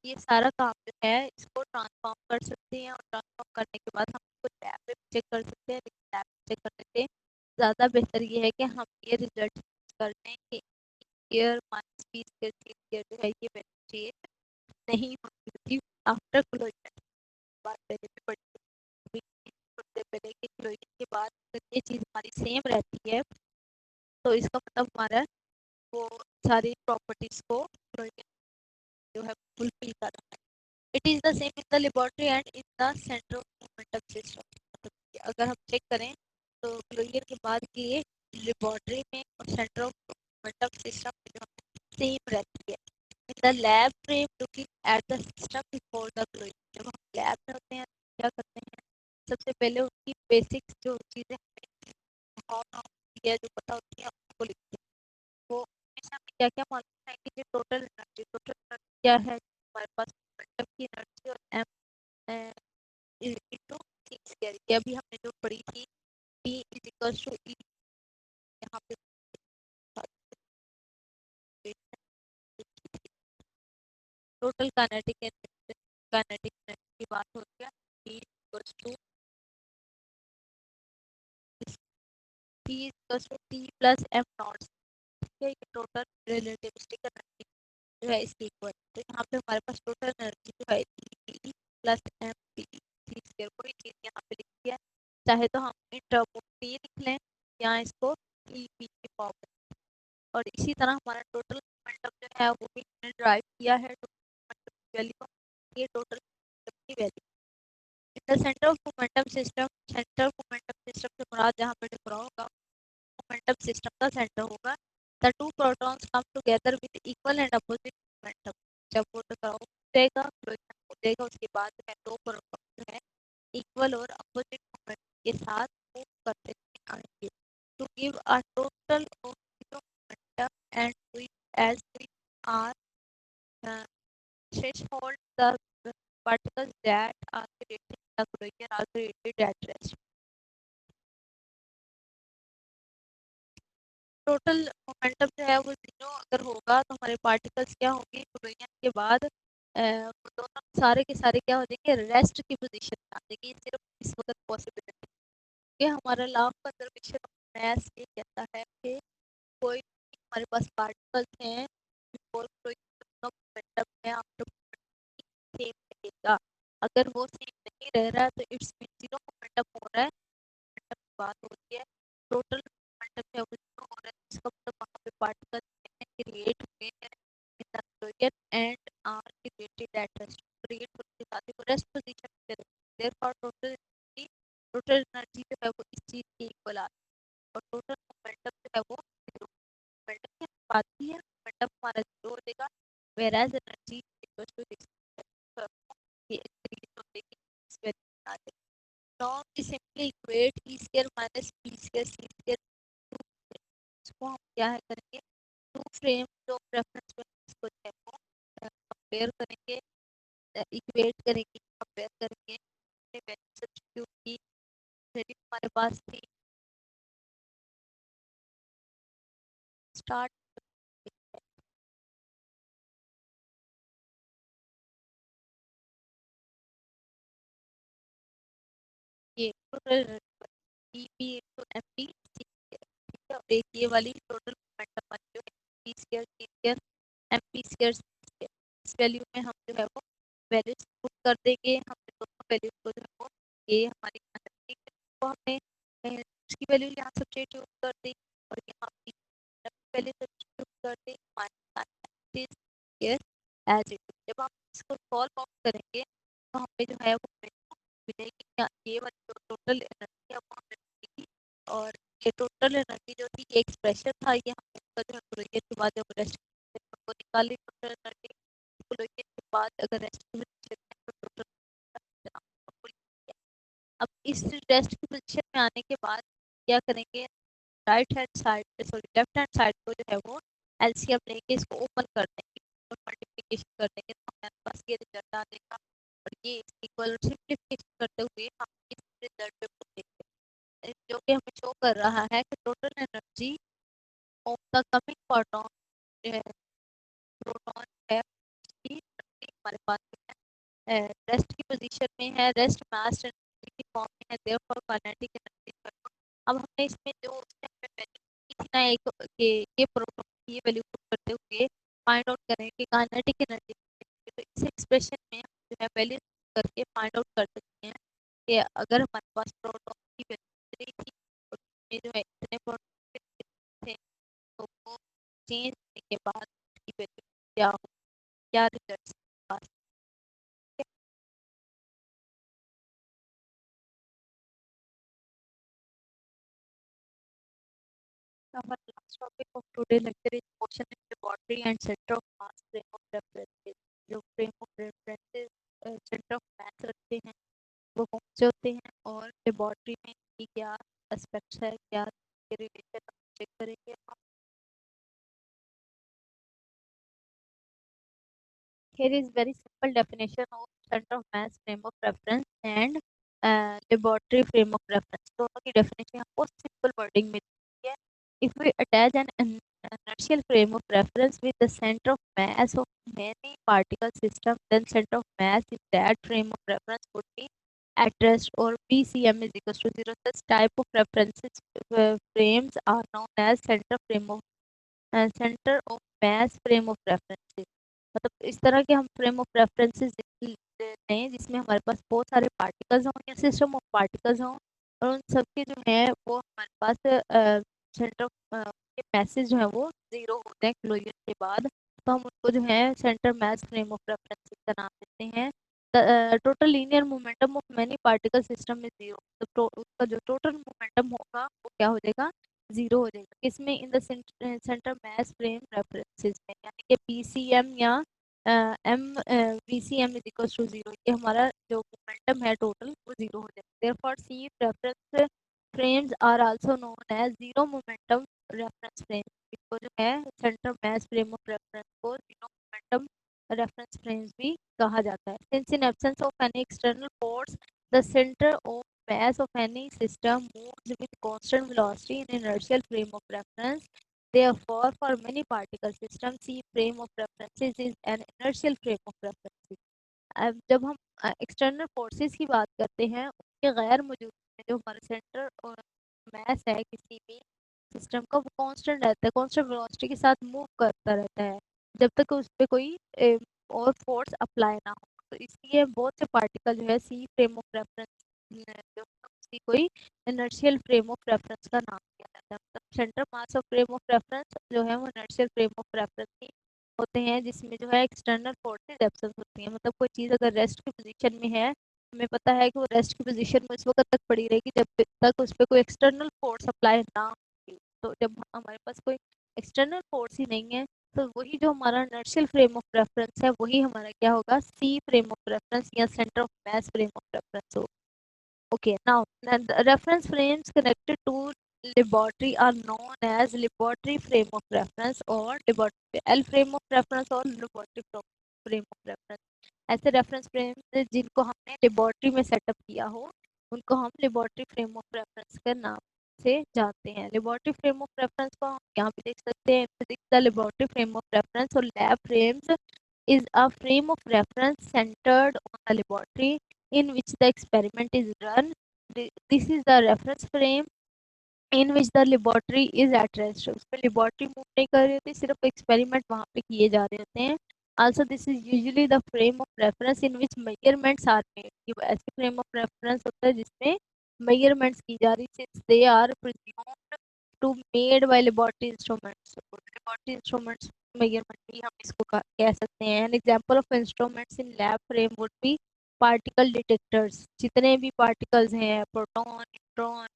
ये सारा काम जो है इसको ट्रांसफॉर्म कर सकते हैं और ट्रांसफॉर्म करने के बाद हम इसको लैब में चेक कर सकते हैं, लेकिन लैब में चेक करने से ज़्यादा बेहतर ये है कि हम ये रिजल्ट कर लें कि स्क्वायर माइनस बी स्क्वायर सी स्क्वायर जो है ये वैल्यू चेंज नहीं होती आफ्टर क्लोजर. बात पहले भी पढ़ी थोड़ी पहले कि क्लोजर के बाद अगर ये चीज़ हमारी सेम रहती है तो इसका मतलब हमारा वो सारी प्रॉपर्टीज को क्लोजर जो है फुलफिल कर रहा है. It is the same in the laboratory and in the centre of momentum system. अगर हम चेक करें तो क्लोजर के बाद की ये लेबोरेटरी में और सेंटर ऑफ मोमेंटम सिस्टम में जो सेम रहती है. In the lab frame looking at the system before the closure. जब हम लैब में होते हैं क्या करते हैं, सबसे पहले उनकी बेसिक्स जो चीज़ें जो पता होती है उनको लिखते हैं. वो हमेशा हमें क्या क्या मालूम है कि टोटल एनर्जी क्या है हमारे पास मोमेंटम की एनर्जी और एम इनटू सी स्क्वायर. ये अभी हमने जो पढ़ी थी P is equals to E. यहाँ पे टोटल काइनेटिक एनर्जी की बात हो रही है. P equals to T plus M nought. ठीक है, ये टोटल रिलेटिविस्टिक एनर्जी जो है इसकी इक्वल. तो यहाँ पे हमारे पास टोटल एनर्जी जो है E plus M P C square. कोई चीज़ यहाँ पे लिखी है, चाहे तो हम इन टर्म T लिख लें या इसको E P की फॉर्म में. और इसी तरह हमारा टोटल मोमेंटम जो है वो भी हमने ड्राइव किया है वैल्यू. ये टोटल की value in the centre of momentum system से मुराद जहाँ पे टकराव होगा मोमेंटम सिस्टम का सेंटर होगा. The two protons come together with equal and opposite momentum. जब वो टकराव हो जाएगा उसके बाद जो है दो प्रोटॉन जो है इक्वल और अपोजिट मोमेंटम के साथ मूव करते हुए आएंगे to give a total of zero momentum, and as we are uh, threshold, the particles that are created in the collision are created at rest. Total momentum जो है वो zero अगर होगा तो हमारे पार्टिकल्स क्या होंगे, कोलिजन के बाद वो दोनों सारे के सारे क्या हो जाएंगे, रेस्ट की पोजीशन में आ जाएंगे. सिर्फ इस वक्त पॉसिबिलिटी ये हमारा law of conservation of mass ये कहता है कि कोई हमारे पास पार्टिकल्स हैं बिफोर कोई मोमेंटम है आफ्टर सेम रहेगा. अगर वो सेम नहीं रह रहा है तो इट्स मीन जीरो मोमेंटम हो रहा है. मोमेंटम की बात होती है, टोटल मोमेंटम है वो जीरो हो रहा है. इसका मतलब वहाँ पे पार्टिकल्स क्रिएट हुए हैं in the closure and are created at rest. Create होने के साथ ही वो रेस्ट पोजीशन में रहते हैं. Therefore total whereas energy is equal to distance ये increase होने की इस value बना दे. Now we simply equate E square minus P square C square to इसको हम क्या है करेंगे टू फ्रेम जो रेफरेंस में इसको जो है वो कंपेयर करेंगे, इक्वेट करेंगे, कंपेयर करेंगे, वैल्यू सब्स्टिट्यूट की वैल्यू हमारे पास थी स्टार्ट ये टोटल ईपी इनटू एमपी ठीक है, और एक ये वाली टोटल मोमेंटम वाली जो है p square t square mp square सी स्क्वायर, इस वैल्यू में हम जो है वो वैल्यूज पुट कर देंगे, हमने दोनों वैल्यूज को जो है वो ये हमारी को हमने उसकी वैल्यू यहाँ सब्स्टिट्यूट कर दी और यहाँ पी वैल्यू सब्स्टिट्यूट कर दी माइनस एज इट, जब हम इसको सॉल्व आउट करेंगे तो हमें जो है वो मिलेगी ये वाली जो टोटल एनर्जी है वो हमें मिलेगी, और ये टोटल एनर्जी जो थी ये एक्सप्रेशन था, ये हमने इसका जो है कोरिलेट के बाद जब रेस्ट को निकाली टोटल एनर्जी कोरिलेट के बाद अगर रेस्ट में लेते हैं तो टोटल. अब इस रेस्ट की पोजीशन में आने के बाद क्या करेंगे, right hand side sorry left hand side को जो है वो एलसीएम लेके इसको ओपन कर देंगे और मल्टीप्लिकेशन कर देंगे तो हमारे पास ये रिजल्ट आ जाएगा, और ये इक्वल सिंप्लीफिकेशन करते हुए हम इस रिजल्ट पे पहुंचेंगे जो कि हमें शो कर रहा है कि total energy of the coming photon जो है प्रोटॉन है उसकी हमारे पास रेस्ट की पोजीशन में है, रेस्ट मास एनर्जी की फॉर्म में है, देयरफॉर काइनेटिक एनर्जी. अब हमने इसमें जो उसने हमें वैल्यू दी थी ना एक कि ये प्रोटॉन की ये वैल्यू पुट करते हुए फाइंड आउट करें कि काइनेटिक एनर्जी, तो इस एक्सप्रेशन में हम जो है वैल्यू करके फाइंड आउट कर सकते हैं कि अगर हमारे पास प्रोटॉन की वैल्यू 3 थी और ये जो है इतने प्रोटॉन थे तो वो चेंज होने के बाद उसकी वैल्यू क्या हो, क्या result pass. Our last topic of today lecture is motion in laboratory and center of mass frame of reference. जो frame of references centre of मास रखते हैं वो कौन से होते हैं और लेबोरेटरी में की क्या एस्पेक्ट्स है, क्या रिलेशन चेक करेंगे. Here is very simple definition of center of mass frame of reference and laboratory frame of reference. दोनों की definition आपको simple wording में दी है. If we attach an inertial frame of reference with the center of mass of many particle system, then center of mass in that frame of reference would be at rest or PCM is equals to 0. Such type of references frames are known as center of mass frame of references. मतलब इस तरह के हम frame of references लेते हैं जिसमें हमारे पास बहुत सारे पार्टिकल्स हों या सिस्टम ऑफ पार्टिकल्स हों और उन सब के जो है वो हमारे पास सेंटर ऑफ के मैसेज जो है वो जीरो होते हैं क्लोजर के बाद, तो हम उनको जो है centre mass frame of references का नाम देते हैं. Total linear momentum of many particle system में जीरो, तो उसका जो टोटल मोमेंटम होगा वो क्या हो जाएगा, जीरो हो जाएगा. किसमें, in the centre mass frame references में, यानी कि पीसीएम या M VCM is equal to zero, ये हमारा जो मोमेंटम है टोटल वो जीरो हो जाएगा. Therefore C reference frames are also known as zero momentum reference frame. इसको जो है centre mass frame of reference को जीरो मोमेंटम रेफरेंस फ्रेम्स भी कहा जाता है. Since in absence of any external force the centre of mass of any system moves with constant velocity in inertial frame of reference. Therefore, for many particle systems, C frame of references is an inertial frame of references. अब जब हम external forces की बात करते हैं उसके गैर मौजूद में जो हमारा सेंटर और मैस है किसी भी सिस्टम का वो कांस्टेंट रहता है, कांस्टेंट वेलोसिटी के साथ मूव करता रहता है जब तक उस पर कोई और फोर्स अप्लाई ना हो. तो इसलिए बहुत से पार्टिकल जो है सी फ्रेम ऑफ रेफरेंस जो उसी कोई इनर्शियल फ्रेम ऑफ रेफरेंस का नाम दिया जाता है. मतलब centre mass of frame of reference जो है वो इनर्शियल फ्रेम ऑफ रेफरेंस ही होते हैं जिसमें जो है एक्सटर्नल फोर्सेस एब्सेंट होती हैं. मतलब कोई चीज़ अगर रेस्ट की पोजीशन में है, हमें पता है कि वो रेस्ट की पोजीशन में उस वक्त तक पड़ी रहेगी जब तक उस पर कोई एक्सटर्नल फोर्स अप्लाई ना हो. तो जब हमारे पास कोई एक्सटर्नल फोर्स ही नहीं है तो वही जो हमारा इनर्शियल फ्रेम ऑफ रेफरेंस है वही हमारा क्या होगा, सी फ्रेम ऑफ रेफरेंस या centre of mass frame of reference होगा। Okay, now the reference frames connected to laboratory are known as laboratory frame of reference or laboratory L frame of reference or laboratory frame of reference। ऐसे reference frame जिनको हमने laboratory में setup किया हो उनको हम laboratory frame of reference के नाम से जानते हैं। लेबोरेटरी फ्रेम ऑफ रेफरेंस को हम यहाँ पे देख सकते हैं, the laboratory frame of reference और lab frames is a frame of reference centered on a laboratory in which the experiment is run। This is the reference frame in which the laboratory is at rest। उसमें laboratory move नहीं कर रही होती, सिर्फ experiment वहाँ पे किए जा रहे होते हैं। Also this is usually the frame of reference in which measurements are made। ये ऐसे फ्रेम ऑफ रेफरेंस होता है जिसमें measurements की जा रही, since they are presumed to made by laboratory instruments। laboratory instruments measurement भी हम इसको कह सकते हैं। An example of instruments in lab frame would be particle detectors। जितने भी particles हैं, प्रोटॉन, न्यूट्रॉन,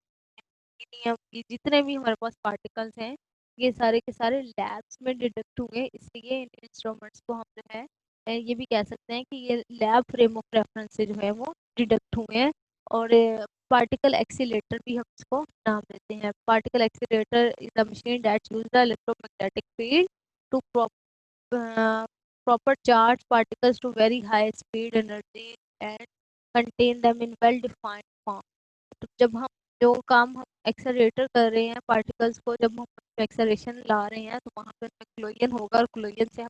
ये जितने भी हमारे पास पार्टिकल्स हैं ये सारे के सारे लैब्स में डिटेक्ट हुए, इसलिए इन इंस्ट्रूमेंट्स को हम जो है ये भी कह सकते हैं कि ये लैब फ्रेम ऑफ रेफरेंस से जो है वो डिटेक्ट हुए हैं। और पार्टिकल एक्सीलेटर भी हम इसको नाम देते हैं। Particle accelerator is a machine that use the electromagnetic field to proper charge particles to very high speed energy and contain them in well defined form। तो जब हम जो काम हम एक्सेलरेटर कर रहे हैं पार्टिकल्स को, जब हम एक्सेलरेशन ला रहे हैं तो वहाँ पे क्लोजन होगा और क्लोजन से हम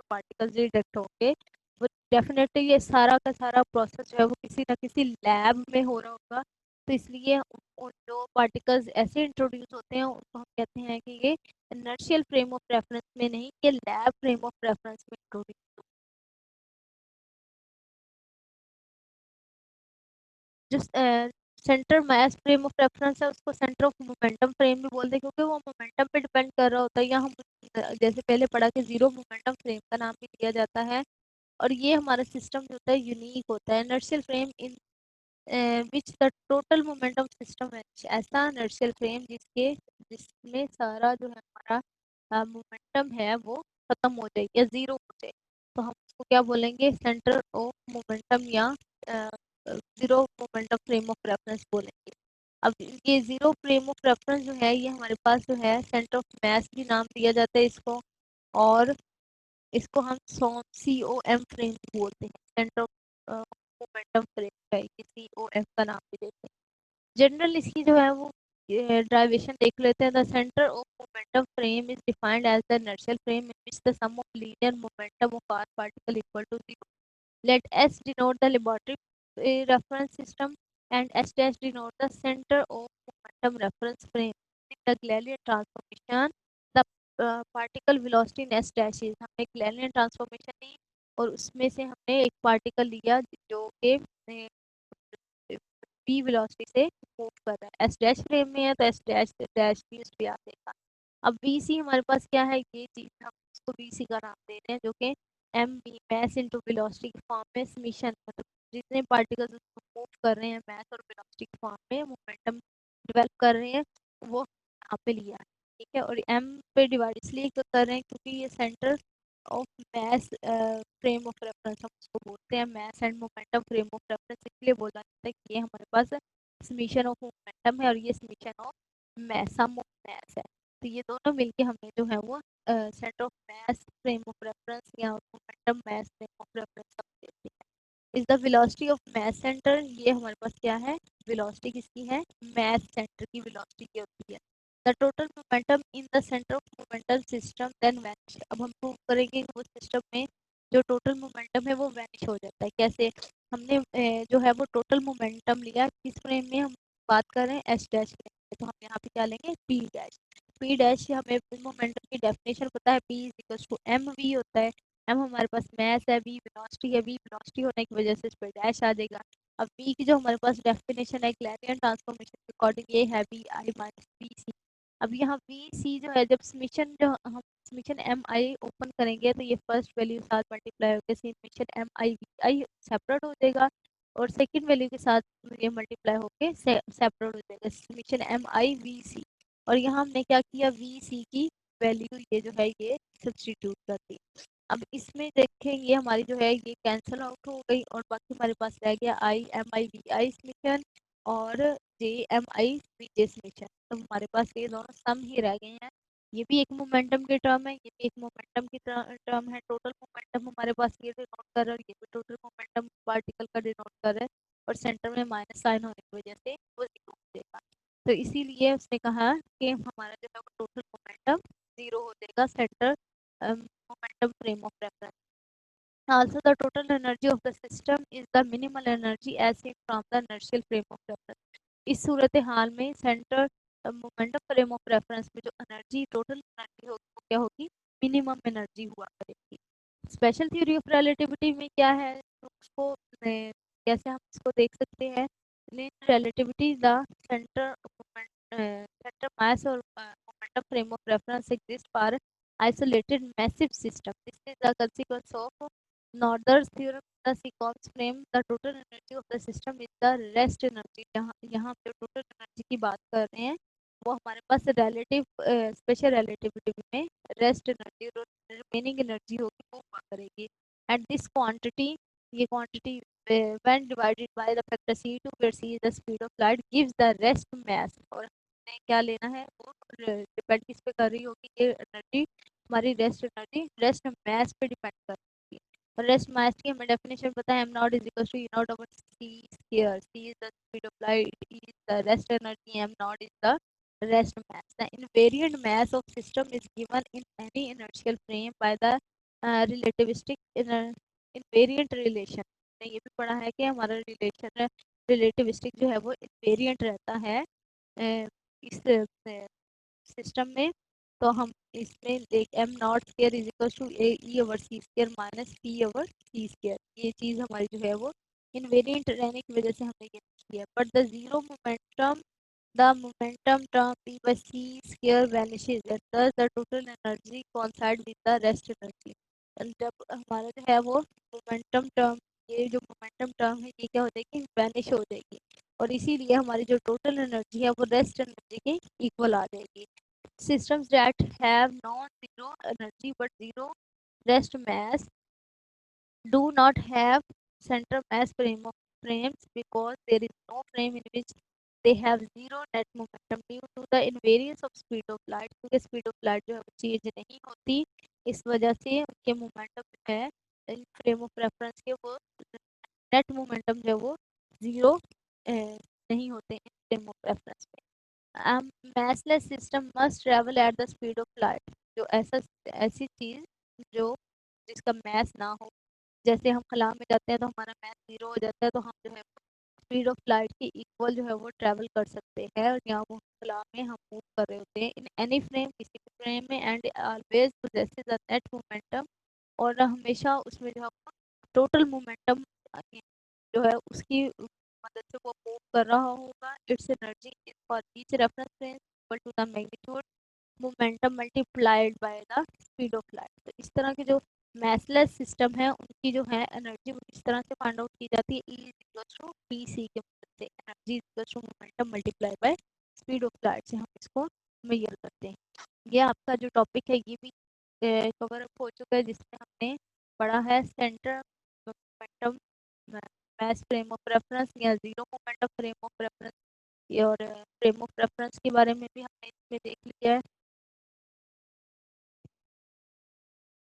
पार्टिकल्स डिटेक्ट होंगे। वो डेफिनेटली ये सारा का सारा प्रोसेस जो है वो किसी ना किसी लैब में हो रहा होगा। तो इसलिए उन जो पार्टिकल्स ऐसे इंट्रोड्यूस होते हैं उनको हम कहते हैं कि ये इनर्शियल फ्रेम ऑफ रेफरेंस में नहीं, ये लैब फ्रेम ऑफ रेफरेंस में इंट्रोड्यूस। जो centre mass frame of reference है उसको सेंटर ऑफ मोमेंटम फ्रेम भी बोलते हैं, क्योंकि वो मोमेंटम पे डिपेंड कर रहा होता है। या हम जैसे पहले पढ़ा कि जीरो मोमेंटम फ्रेम का नाम भी दिया जाता है। और ये हमारा सिस्टम जो होता है यूनिक होता है। Inertial frame in which the total momentum system है, ऐसा इनर्शियल फ्रेम जिसमें सारा जो है हमारा मोमेंटम है वो खत्म हो जाए या जीरो हो जाए, तो हम उसको क्या बोलेंगे, सेंटर ऑफ मोमेंटम या zero momentum frame of reference बोलेंगे। अब ये जीरो फ्रेम ऑफ रेफरेंस जो है ये हमारे पास जो है सेंटर ऑफ मास भी नाम दिया जाता है इसको, और इसको हम COM फ्रेम बोलते हैं। सेंटर ऑफ मोमेंटम फ्रेम है, COM का नाम भी देते हैं। जनरल इसकी जो है वो ड्राइवेशन देख लेते हैं। The centre of momentum frame is defined as the inertial frame in which the sum of linear momentum of are particle equal to 0। Let S denote the laboratory reference system and S dash denote the center of momentum reference frame। In the Galilean transformation, the particle velocity in S dash is, हमने Galilean transformation ली और उसमें से हमने एक particle लिया जो कि v velocity से मूव कर रहा है। S डैश फ्रेम में है तो S डैश डैश भी उस पे आ जाएगा। अब VC हमारे पास क्या है, ये चीज हम इसको VC का नाम दे रहे हैं, जो कि mv mass into velocity की फॉर्म में समीशन, मतलब जितने पार्टिकल्स उसको मूव कर रहे हैं mass और velocity की फॉर्म में मोमेंटम डेवलप कर रहे हैं वो यहाँ पे लिया है। ठीक है, और m पे डिवाइड इसलिए कर रहे हैं क्योंकि ये centre of mass frame of reference हम उसको बोलते हैं। Mass and momentum frame of reference इसलिए बोला जाता है कि ये हमारे पास समीशन ऑफ मोमेंटम है और ये summation of mass, sum of mass है। तो ये दोनों मिलके हमें जो है वो centre of mass frame of reference या momentum mass frame of reference देते हैं। Is the velocity of mass centre, ये हमारे पास क्या है, वेलोसिटी किसकी है, मास सेंटर की वेलोसिटी की होती है। The total momentum in the centre of momentum system then vanish. अब हम प्रूव करेंगे कि वो सिस्टम में जो टोटल मोमेंटम है वो वैनिश हो जाता है। कैसे, हमने जो है वो टोटल मोमेंटम लिया, किस फ्रेम में हम बात कर रहे हैं, एस डैश फ्रेम में, तो हम यहाँ पे क्या लेंगे, पी डैश। पी डैश हमें मोमेंटम की डेफिनेशन पता है, P is equal to M V होता है। एम हमारे पास मैस है, वी वेलोसिटी है, वी वेलोसिटी होने की वजह से इस पर डैश आ जाएगा। अब वी की जो हमारे पास डेफिनेशन है ग्रेडियंट ट्रांसफॉर्मेशन के अकॉर्डिंग ये है वी आई माइनस वी सी। अब यहाँ वी सी जो है, जब समीशन जो हम समीशन एम आई ओपन करेंगे तो ये फर्स्ट वैल्यू के साथ मल्टीप्लाई होकर summation M I V I separate हो जाएगा और सेकंड वैल्यू के साथ ये मल्टीप्लाई होके सेपरेट हो जाएगा समीशन एम आई वी सी। और यहाँ हमने क्या किया, वी सी की वैल्यू ये जो है ये सब्स्टिट्यूट कर दी। अब इसमें देखेंगे हमारी जो है ये कैंसल आउट हो गई और बाकी हमारे पास रह गया आई एम आई वी आई समीकरण और जे एम आई वी जे समीकरण। तो हमारे पास ये दोनों सम ही रह गए हैं। ये भी एक मोमेंटम की टर्म है, ये भी एक मोमेंटम की टर्म है। टोटल मोमेंटम हमारे पास ये डिनोट कर रहा है और ये भी टोटल मोमेंटम पार्टिकल का डिनोट कर रहा है और सेंटर में माइनस साइन होने की वजह से वो जीरो हो जाएगा। तो इसीलिए उसने कहा कि हमारा जो है वो टोटल मोमेंटम जीरो हो जाएगा centre momentum frame of reference. Also, the total energy of the system is the minimal energy as seen from the inertial frame of reference. इस सूरत हाल में centre momentum frame of reference में जो energy total energy होगी वो क्या होगी, minimum energy हुआ करेगी। स्पेशल थ्योरी ऑफ रिलेटिविटी में क्या है, तो उसको कैसे हम इसको देख सकते हैं। In relativity the centre centre mass और momentum frame of reference exist for isolated massive system. This is the consequence of Noether's theorem. The sequence frame the total energy of the system is the rest energy. यहाँ पे total energy की बात कर रहे हैं वो हमारे पास relative special relativity में rest energy और remaining energy होगी वो हुआ करेगी। And this quantity ये quantity when divided by the factor c2 where c is the speed of light gives the rest mass। और हमें क्या लेना है वो डिपेंड किस पे कर रही होगी ये एनर्जी, हमारी रेस्ट मास पे डिपेंड करती है। रेस्ट मास की हमें डेफिनेशन पता है, M not is equal to E nought over C square. C is the speed of light, E is the rest energy, M not is the rest mass. The invariant mass of system is given in any inertial frame by the relativistic invariant relation. ने ये भी पढ़ा है कि हमारा relation relativistic जो है वो इनवेरिएंट रहता है इस सिस्टम में। तो हम इसमें देख M nought square is equal to A E over C square minus P over C square. ये चीज़ हमारी जो है वो इनवेरिएंट रहने की वजह से हमने ये किया। But the zero momentum the momentum term P by C square vanishes and thus the total energy coincide with the rest energy। जब हमारा जो है वो मोमेंटम टर्म, ये जो मोमेंटम टर्म है ये क्या हो जाएगी, वैनिश हो जाएगी और इसीलिए हमारी जो टोटल एनर्जी है वो रेस्ट एनर्जी के इक्वल आ जाएगी। Systems that have non-zero energy but zero rest mass do not have center mass frames because there is no frame in which they have zero net momentum due to the invariance of speed of light। क्योंकि speed of light जो है वो change नहीं होती, इस वजह से उनके मोमेंटम जो है इन फ्रेम ऑफ रेफरेंस के वो नेट मोमेंटम जो है वो जीरो नहीं होते हैं फ्रेम ऑफ रेफरेंस में। massless system must travel at the speed of light। जो ऐसी चीज जो जिसका मैस ना हो, जैसे हम खला में जाते हैं तो हमारा मैस जीरो हो जाता है तो हम जो है स्पीड ऑफ लाइट के इक्वल जो है वो ट्रैवल कर सकते हैं और यहाँ वो खला में हम मूव कर रहे होते हैं इन एनी फ्रेम, किसी भी फ्रेम में, and always possesses the net momentum. और हमेशा उसमें जो है टोटल मोमेंटम जो है उसकी मदद से वो मूव कर रहा होगा। Its energy is for each reference frame equal to the magnitude momentum multiplied by the speed of light. तो इस तरह के जो मैसलेस सिस्टम है उनकी जो है एनर्जी इस तरह से फाइंड आउट की जाती है, E is equal to P C के मदद से। Energy is equal to momentum multiply by speed of light से हम इसको मेजर करते हैं। ये आपका जो टॉपिक है ये भी कवर अप हो चुका है जिसमें हमने पढ़ा है centre momentum mass frame of reference या zero momentum frame of reference और फ्रेम ऑफ रेफरेंस के बारे में भी हमने इसमें देख लिया है।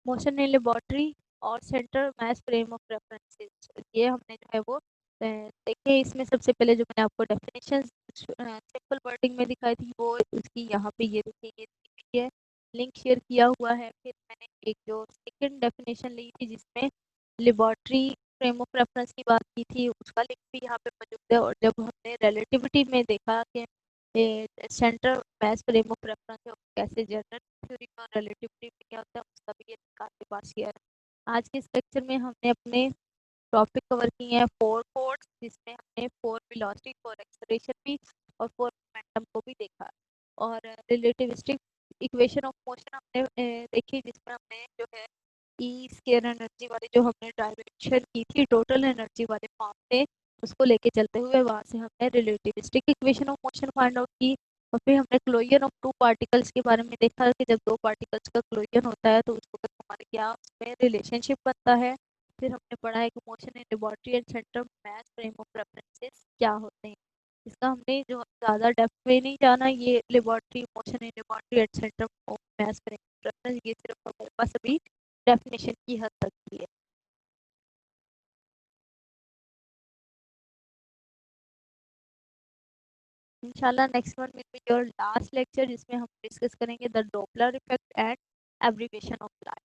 मोशन इन लेबोरेटरी और centre mass frame of references, ये हमने जो है वो देखे। इसमें सबसे पहले जो मैंने आपको डेफिनेशन सिंपल वर्डिंग में दिखाई थी वो उसकी यहाँ पे ये देखिए ये दी हुई है, लिंक शेयर किया हुआ है। फिर मैंने एक जो सेकंड डेफिनेशन ली थी जिसमें लेबोरेटरी फ्रेम ऑफ रेफरेंस की बात की थी उसका लिंक भी यहाँ पे मौजूद है। और जब हमने रिलेटिविटी में देखा कि centre mass frame of reference है कैसे जनरल थ्योरी और रिलेटिविटी में क्या होता है उसका भी ये आपके पास शेयर है। आज के इस लेक्चर में हमने अपने टॉपिक कवर किए हैं फोर फोर्स, जिसमें हमने फोर वेलोसिटी, फोर एक्सेलरेशन भी और फोर मोमेंटम को भी देखा। और रिलेटिविस्टिक इक्वेशन ऑफ मोशन हमने देखी जिसमें हमने जो है ई स्केयर एनर्जी वाली जो हमने डायमेंशन की थी टोटल एनर्जी वाले फॉर्म से, उसको लेके चलते हुए वहां से हमने relativistic equation of motion find out की। और फिर हमने क्लोजन ऑफ टू पार्टिकल्स के बारे में देखा कि जब दो पार्टिकल्स का क्लोजन होता है तो उसको हमारे क्या उसमें रिलेशनशिप बनता है। फिर हमने पढ़ा है कि motion in laboratory and centre of mass frame of references क्या होते हैं। इसका हमने जो ज़्यादा डेप्थ में नहीं जाना, ये laboratory motion in laboratory and centre of mass frame of reference, ये सिर्फ हमारे पास अभी डेफिनेशन की हद तक की है। इंशाल्लाह next one will be your last lecture, जिसमें हम डिस्कस करेंगे the Doppler effect and abbreviation of light.